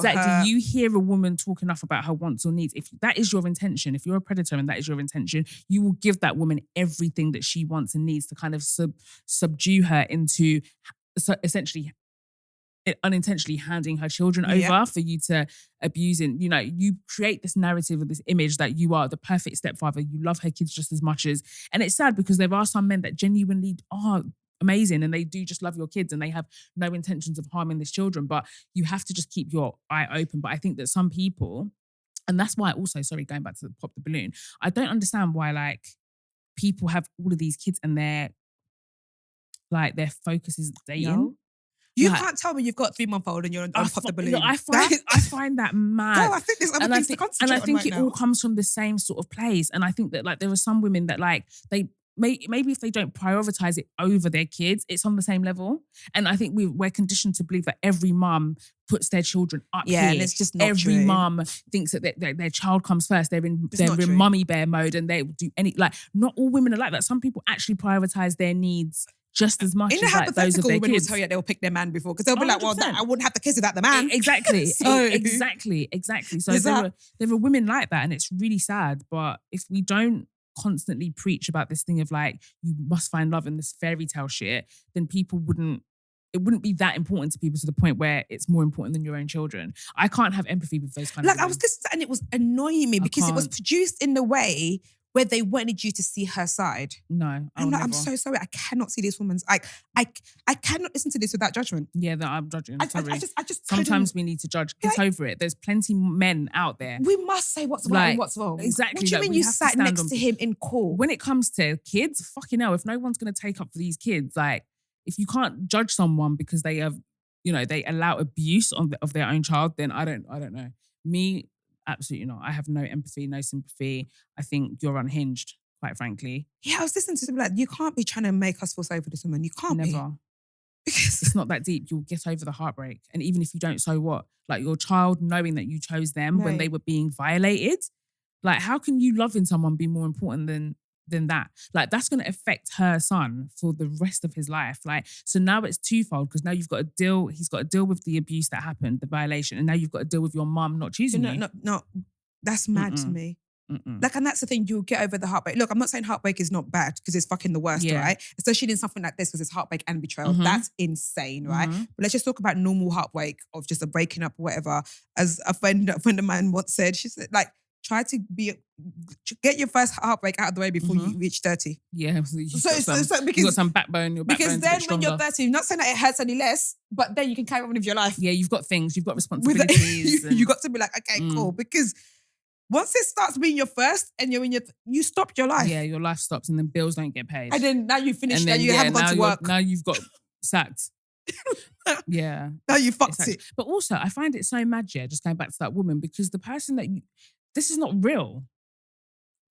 You hear a woman talk enough about her wants or needs. If that is your intention, if you're a predator and that is your intention, you will give that woman everything that she wants and needs to kind of subdue her into essentially unintentionally handing her children over for you to abuse. And, you create this narrative or this image that you are the perfect stepfather. You love her kids just as much as, and it's sad because there are some men that genuinely are amazing and they do just love your kids and they have no intentions of harming these children, but you have to just keep your eye open. But I think that some people, and that's why also, sorry, going back to the pop the balloon, I don't understand why like people have all of these kids and their focus is dating. You can't tell me you've got a 3-month-old and you're on Pop the Balloon. I find that mad. Girl, I think there's other things to concentrate on. And I think it all comes from the same sort of place. And I think that like there are some women that like they maybe if they don't prioritize it over their kids, it's on the same level. And I think we're conditioned to believe that every mum puts their children up here. And it's just not every true. mum thinks that their child comes first. They're in mummy bear mode and they will do not all women are like that. Some people actually prioritize their needs just as much in as like those of their women kids. will tell you they'll pick their man before because they'll be 100%. like, well, I wouldn't have the kids without the man. Exactly. So, exactly. So there are women like that and it's really sad. But if we don't constantly preach about this thing of like, you must find love in this fairy tale shit, then it wouldn't be that important to people to the point where it's more important than your own children. I can't have empathy with those kind of women. I was listening and it was annoying me because it was produced in the way where they wanted you to see her side. No, I'm so sorry. I cannot see this woman's. I cannot listen to this without judgment. Yeah, that I'm judging. Sorry. I just sometimes we need to judge. Get over it. There's plenty men out there. We must say what's right and what's wrong. Exactly. What do you mean you sat next to him in court? When it comes to kids, fucking hell, if no one's going to take up for these kids, like if you can't judge someone because they have, they allow abuse of their own child, then I don't know. Me, absolutely not. I have no empathy, no sympathy. I think you're unhinged, quite frankly. Yeah, I was listening to them like, you can't be trying to make us feel sorry for this woman. You can't be. Never. Because it's not that deep. You'll get over the heartbreak. And even if you don't, so what? Like your child knowing that you chose them when they were being violated. Like how can you loving someone be more important than that? Like that's going to affect her son for the rest of his life. Like, so now it's twofold because now he's got to deal with the abuse that happened, the violation, and now you've got to deal with your mum not choosing you. No, that's mad to me. Like, and that's the thing, you'll get over the heartbreak. Look, I'm not saying heartbreak is not bad because it's fucking the worst, right? Especially in something like this because it's heartbreak and betrayal. That's insane, right? But let's just talk about normal heartbreak of just a breaking up or whatever. As a friend of mine once said, she said, like, try to get your first heartbreak out of the way before you reach 30. Yeah, so you've got some backbone. Your backbone's because then when you're 30, I'm not saying that it hurts any less, but then you can carry on with your life. Yeah, you've got things, you've got responsibilities. You got to be like, okay, cool. Because once it starts being your first and you're in you stop your life. Yeah, your life stops and then bills don't get paid. And then now you finish, now you haven't gone to work. Now you've got sacked. Yeah. Now you fucked it. But also, I find it so mad, just going back to that woman, because the person this is not real.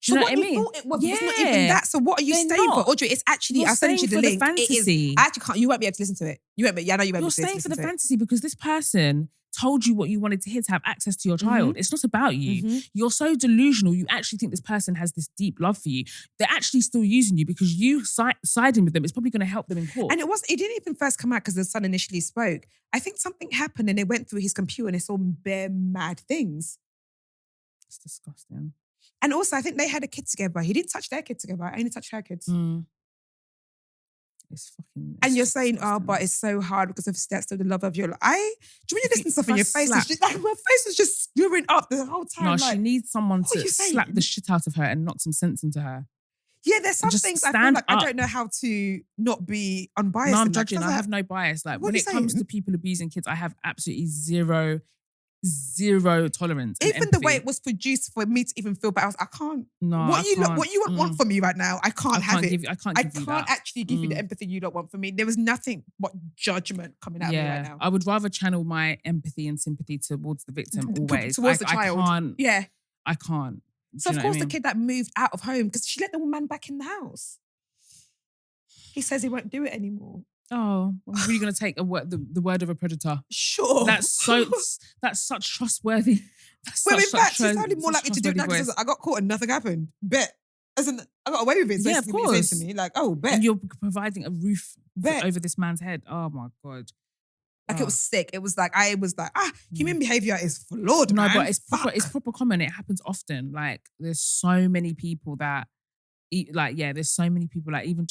Do you know what I mean? Thought it was, it's not even that. So what are you staying for? Audrey, it's actually, I'll send you the link. The fantasy. I actually can't, you won't be able to listen to it. You won't be, I know you won't be able to listen to it. You're staying for the fantasy because this person told you what you wanted to hear to have access to your child. It's not about you. You're so delusional. You actually think this person has this deep love for you. They're actually still using you because you siding with them. It's probably going to help them in court. And it didn't even first come out because the son initially spoke. I think something happened and it went through his computer and it's all bare mad things. It's disgusting. And also, I think they had a kid together. He didn't touch their kid together. I only touched her kids. It's fucking... And you're saying, but it's so hard because of that's still the love of your life. Do you listen to stuff in your face? My face was just screwing up the whole time. No, she needs someone to slap the shit out of her and knock some sense into her. Yeah, there's some things I feel like I don't know how to not be unbiased. No, I'm judging. I have no bias. Like when it comes to people abusing kids, I have absolutely zero tolerance. Even the way it was produced for me to even feel bad, I can't. No, what you want from me right now, I can't have it. I can't actually give you the empathy you don't want from me. There was nothing but judgment coming out of me right now. I would rather channel my empathy and sympathy towards the victim always. Towards the child. I can't. So of course the kid that moved out of home because she let the woman back in the house. He says he won't do it anymore. Oh, I'm really gonna take the word of a predator. Sure. That's such trustworthy. Well, in fact, he's probably more likely to do it now because I got caught and nothing happened. Bet. As in, I got away with it. So yeah, of course. What you're saying to me, like, oh, bet. And you're providing a roof over this man's head. Oh my God. Like it was sick. It was like, human behavior is flawed, no, man. but it's proper common. It happens often. Like there's so many people that there's so many people like even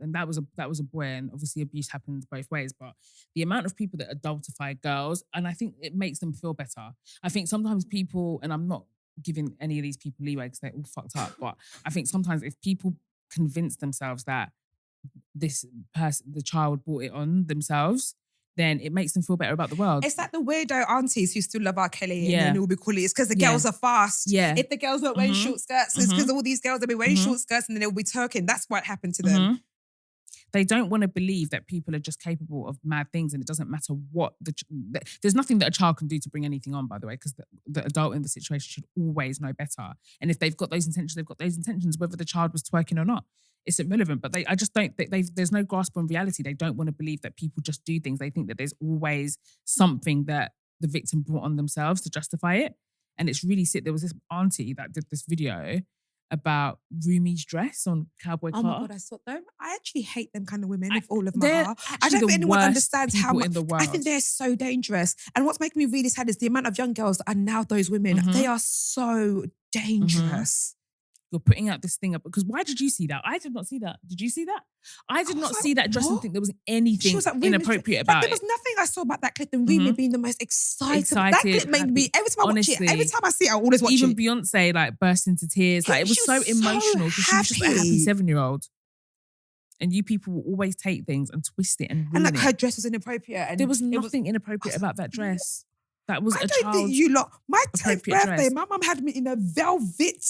and that was a boy, and obviously abuse happens both ways, but the amount of people that adultify girls, and I think it makes them feel better. I think sometimes people, and I'm not giving any of these people leeway because they're all fucked up, but I think sometimes if people convince themselves that the child brought it on themselves, then it makes them feel better about the world. It's like the weirdo aunties who still love R. Kelly and then all be calling it's because the girls are fast. Yeah. If the girls weren't wearing short skirts, it's because all these girls have been wearing short skirts and then they'll be twerking. That's what happened to them. They don't want to believe that people are just capable of mad things, and it doesn't matter what there's nothing that a child can do to bring anything on, by the way, because the adult in the situation should always know better. And if they've got those intentions, they've got those intentions, whether the child was twerking or not. It's irrelevant, but I just don't think there's no grasp on reality. They don't want to believe that people just do things. They think that there's always something that the victim brought on themselves to justify it. And it's really sick. There was this auntie that did this video about Rumi's dress on Cowboy Carter. Oh my God, I saw them. I actually hate them kind of women with all of my heart. I don't think anyone understands how much. I think they're so dangerous. And what's making me really sad is the amount of young girls that are now those women. They are so dangerous. You're putting out this thing up because why did you see that? I did not see that. Did you see that? I did not see that dress and think there was anything inappropriate about it. There was nothing I saw about that clip and Rumi being the most excited. That clip made me, every time I watch it, every time I see it, I always watch it. Even Beyonce like burst into tears. Like it was so emotional because she was just a happy 7-year-old. And you people will always take things and twist it and ruin like her dress was inappropriate. And there was nothing inappropriate about that dress. That was a child. Think you lot. My 10th birthday, my mum had me in a velvet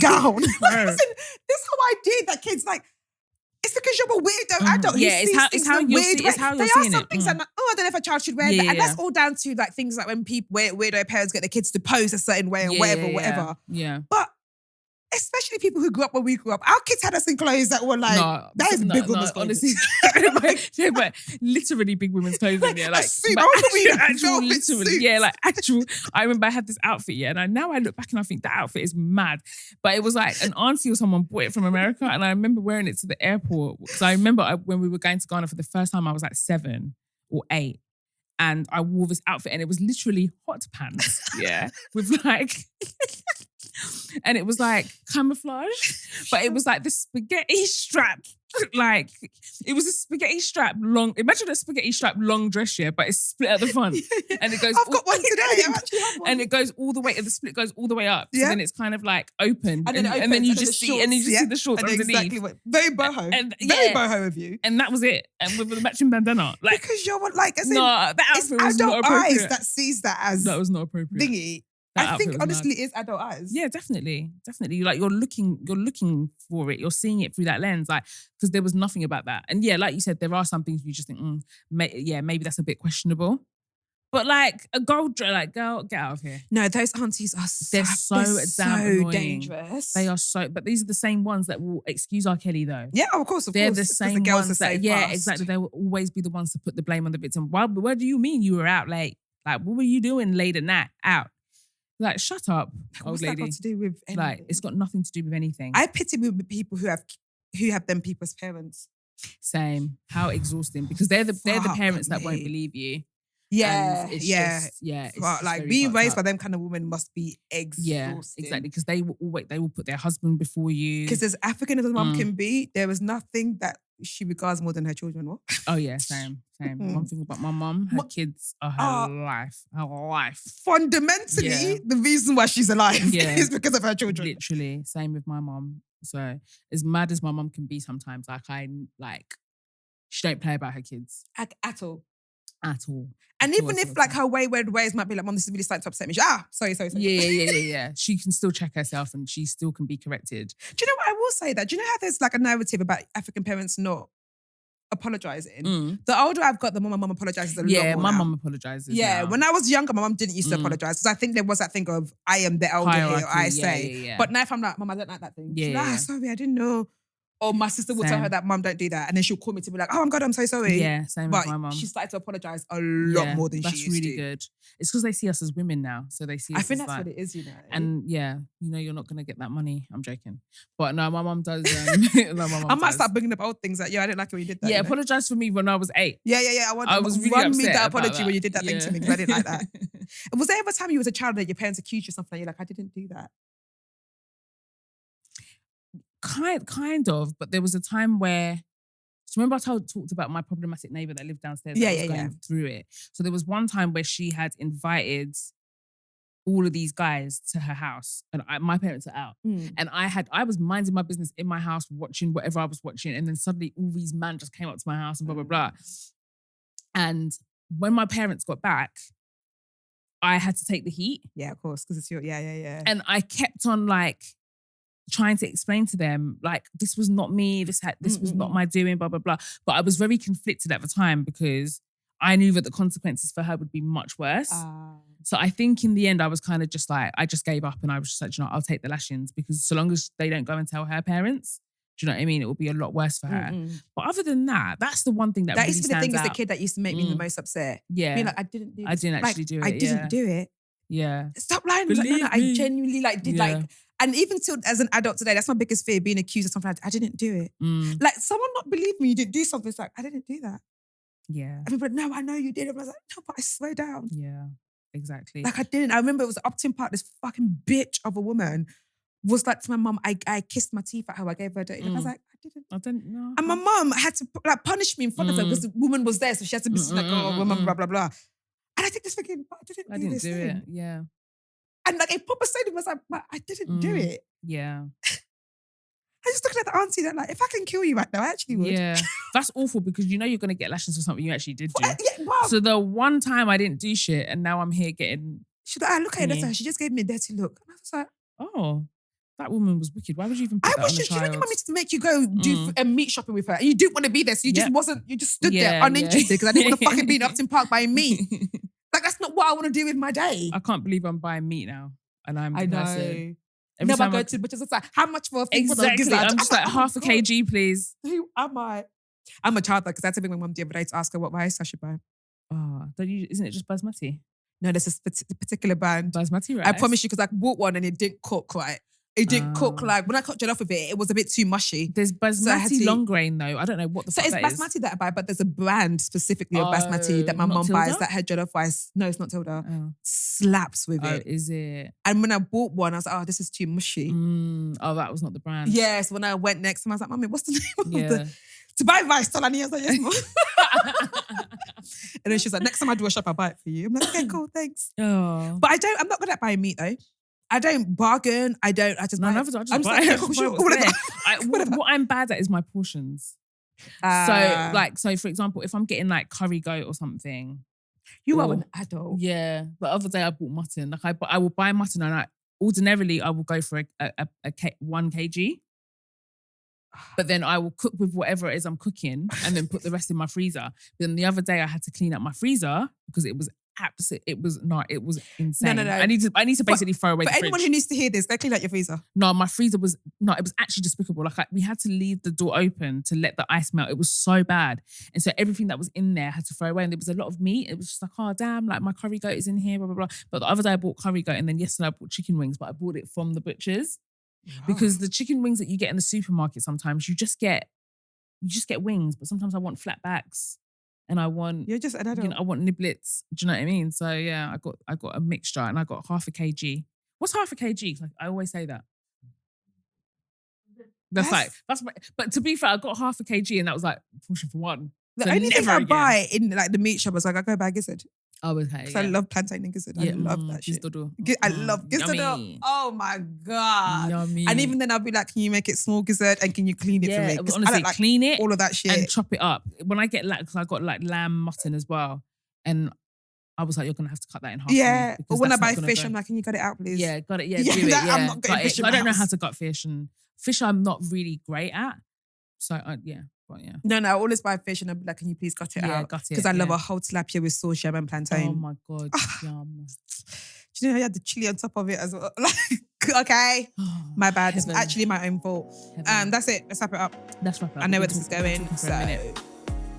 gown. Listen, this is how I did that. Kids like, it's because you're a weirdo adult. Yeah, it's how you're seeing it. There are some things I'm like, I don't know if a child should wear that. And that's all down to like things like when people, weirdo parents get their kids to pose a certain way or whatever. Yeah. But especially people who grew up when we grew up, our kids had us in clothes that were like, that is big women's clothes. Honestly, but literally big women's clothes. Actual. I remember I had this outfit, and now I look back and I think that outfit is mad. But it was like an auntie or someone bought it from America, and I remember wearing it to the airport. Because I remember when we were going to Ghana for the first time, I was like 7 or 8. And I wore this outfit and it was literally hot pants, with like... And it was like camouflage, but it was like the spaghetti strap. Like, it was a spaghetti strap long. Imagine a spaghetti strap long dress, but it's split at the front. And it goes. I've got one today. I actually have one. And it goes all the way, the split goes all the way up. So then it's kind of like open. And then you just see the shorts underneath. Exactly very boho. Very boho of you. And that was it. And with the matching bandana. Like, because you're like, as in, that outfit was not appropriate. Eyes that sees that as. That was not appropriate. Thingy. I think honestly it is adult eyes. Yeah, definitely. Like you're looking for it. You're seeing it through that lens. Like, because there was nothing about that. And yeah, like you said, there are some things you just think, maybe that's a bit questionable. But like a girl, get out of here. No, those aunties are so dangerous. They are so, but these are the same ones that will excuse R. Kelly though. Yeah, of course. They're the same ones that, exactly. They will always be the ones to put the blame on the victim. What do you mean you were out late? Like, what were you doing late at night out? Like, shut up, old lady. What's that got to do with anything? Like, it's got nothing to do with anything. I pity with people who have them people's parents. Same. How exhausting. Because they're the parents that won't believe you. Yeah. It's like being raised by them kind of women must be exhausting. Yeah, exactly. Because they will put their husband before you. Because as African as a mum can be, there was nothing that she regards more than her children. What? Oh yeah, same. One thing about my mum, her kids are her life. Her life. Fundamentally, the reason why she's alive is because of her children. Literally, same with my mum. So as mad as my mum can be sometimes, she don't play about her kids at all. At all. And even if like her wayward ways might be like, Mom, this is really starting to upset me. Sorry. Yeah. She can still check herself and she still can be corrected. Do you know what I will say that? Do you know how there's like a narrative about African parents not apologising? The older I've got, the more my mum apologises a lot more. Yeah, my mum apologises. Yeah, when I was younger, my mum didn't used to apologise because I think there was that thing of I am the elder here, I say. Yeah. But now if I'm like, Mum, I don't like that thing. Sorry, I didn't know. Or my sister will tell her Same. that mum don't do that. And then she'll call me to be like, oh my God, I'm so sorry. Yeah, same But with my mum. she started to apologize a lot more than she used to. That's really good. It's because they see us as women now. So they see us I think as that's like, what it is, you know. And yeah, you know, you're not going to get that money. I'm joking. But no, my mum does. No, my mum I might does. start bringing up old things like, I didn't like it when you did that. Yeah, you know? apologize for me when I was 8. Yeah. I was really run me upset that about apology that. when you did that thing to me because I didn't like that. Was there ever a time you was a child that your parents accused you of something and you're like, I didn't do that? Kind of, but there was a time where, so remember I talked about my problematic neighbor that lived downstairs that was going through it. So there was one time where she had invited all of these guys to her house and my parents are out. And I was minding my business in my house, watching whatever I was watching. And then suddenly all these men just came up to my house and blah, blah, blah. And when my parents got back, I had to take the heat. Yeah, of course, because it's your, yeah. And I kept on like trying to explain to them, like, this was not me, this was not my doing, blah, blah, blah. But I was very conflicted at the time because I knew that the consequences for her would be much worse. So I think in the end, I was kind of just like, I just gave up and I was just like, you know, I'll take the lashings because so long as they don't go and tell her parents, do you know what I mean? It will be a lot worse for her. But other than that, that's the one thing that really used to be the thing stands as a out. kid that used to make me the most upset. Yeah. Being like, I didn't do this. I didn't actually do it. I didn't do it. Yeah. Stop lying. Like, no, I genuinely did Yeah. and even till as an adult today, that's my biggest fear, being accused of something. I didn't do it. Like someone not believe me, you didn't do something. It's like, I didn't do that. Yeah. And people, no, I know you did. I was like, no, but I swear down. Yeah, exactly. Like I didn't. I remember it was Upton Park, this fucking bitch of a woman was like to my mum, I kissed my teeth at her, I gave her a dirty look. I was like, I didn't know. And my mum had to like punish me in front of her because the woman was there, so she had to be like, oh, woman, blah, blah, blah. And I think this thinking, but I didn't do it. Yeah. And like a proper stadium was like, but I didn't do it. Yeah. I just looking at the auntie that like, if I can kill you right now, I actually would. Yeah. That's awful because you know you're going to get lashings for something you actually did do. Yeah, wow. So the one time I didn't do shit and now I'm here getting... She's like, I look at her, she just gave me a dirty look. And I was like... Oh, that woman was wicked. Why would you even put that on a child? She didn't want me to make you go do meat shopping with her. And you didn't want to be there, so you just wasn't... You just stood there uninterested because I didn't want to fucking be in Upton Park buying meat. Like, that's not what I want to do with my day. I can't believe I'm buying meat now. And I'm the I know. person. Every time I go to the butcher's, it's like, how much for a thing? Exactly. I'm just like, half a kg, please. Who am I? I'm a child, because I had to bring my mum the other day to ask her what rice I should buy. Oh, isn't it just basmati? No, there's a particular brand. Basmati rice? I promise you, because I bought one and it didn't cook right. It didn't cook like, when I cut jollof with it, it was a bit too mushy. There's basmati long grain though. I don't know what the fuck that is. So it's basmati that I buy, but there's a brand specifically of basmati that my mum buys that her jollof rice, no, it's not Tilda, slaps with it. Oh, is it? And when I bought one, I was like, oh, this is too mushy. Oh, that was not the brand. Yeah, so when I went next time, I was like, Mummy, what's the name of the... To buy rice, Tolani. I was like, yes, Mum. And then she's like, next time I do a shop, I'll buy it for you. I'm like, okay, cool, thanks. Oh. But I'm not good at buying meat though. I don't bargain. I just buy it. I'm just like, what I'm bad at is my portions. So for example, if I'm getting like curry goat or something. You are an adult. Yeah. The other day I bought mutton. Like I will buy mutton and ordinarily I will go for a 1 kg. But then I will cook with whatever it is I'm cooking and then put the rest in my freezer. But then the other day I had to clean up my freezer because it was insane. No. I need to basically throw away the fridge. For anyone who needs to hear this, go clean out your freezer. No, my freezer it was actually despicable. Like we had to leave the door open to let the ice melt. It was so bad. And so everything that was in there I had to throw away. And there was a lot of meat. It was just like, oh damn, like my curry goat is in here, blah, blah, blah. But the other day I bought curry goat and then yesterday I bought chicken wings, but I bought it from the butcher's. Wow. Because the chicken wings that you get in the supermarket sometimes you just get wings, but sometimes I want flatbacks. And I want, you're just an adult. I want niblets. Do you know what I mean? So yeah, I got a mixture and I got half a kg. What's half a kg? Like I always say that. But to be fair, I got half a kg and that was like portion for one. The only thing I buy in like the meat shop is like I go buy gizzard. Oh, okay. Because I love plantain and gizzard. I love that shit. I love gizzard. Oh my God. Yummy. And even then I'll be like, can you make it small gizzard and can you clean it for me? Honestly, clean it. All of that shit. And chop it up. When I get because I got like lamb mutton as well. And I was like, you're going to have to cut that in half. Yeah. But when I buy fish, I'm like, can you cut it out, please? Yeah, got it. Yeah, do it. Yeah. I'm not getting fish in my I don't know house. how to gut fish. And fish I'm not really great at. So, yeah. But yeah. No, I always buy fish and I'll be like, can you please cut it out? Gut it. Because I love a whole tilapia with sauce, yam and plantain. Oh my God, yum. Do you know how you had the chili on top of it as well? Like, okay. My bad. Heaven. It's actually my own fault. Heaven. That's it. Let's wrap it up. That's wrap it up. I know We've where this been is talking- going. we've been So talking for a minute.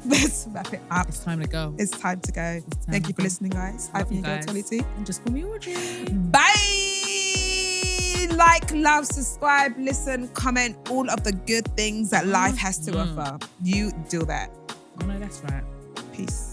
let's wrap it up. It's time to go. It's time to go. Thank you for listening, guys. I've been your girl, guys. Fertility. And just call me Audrey. Bye. Like, love, subscribe, listen, comment, all of the good things that life has to offer. You do that. Oh no, that's right. Peace.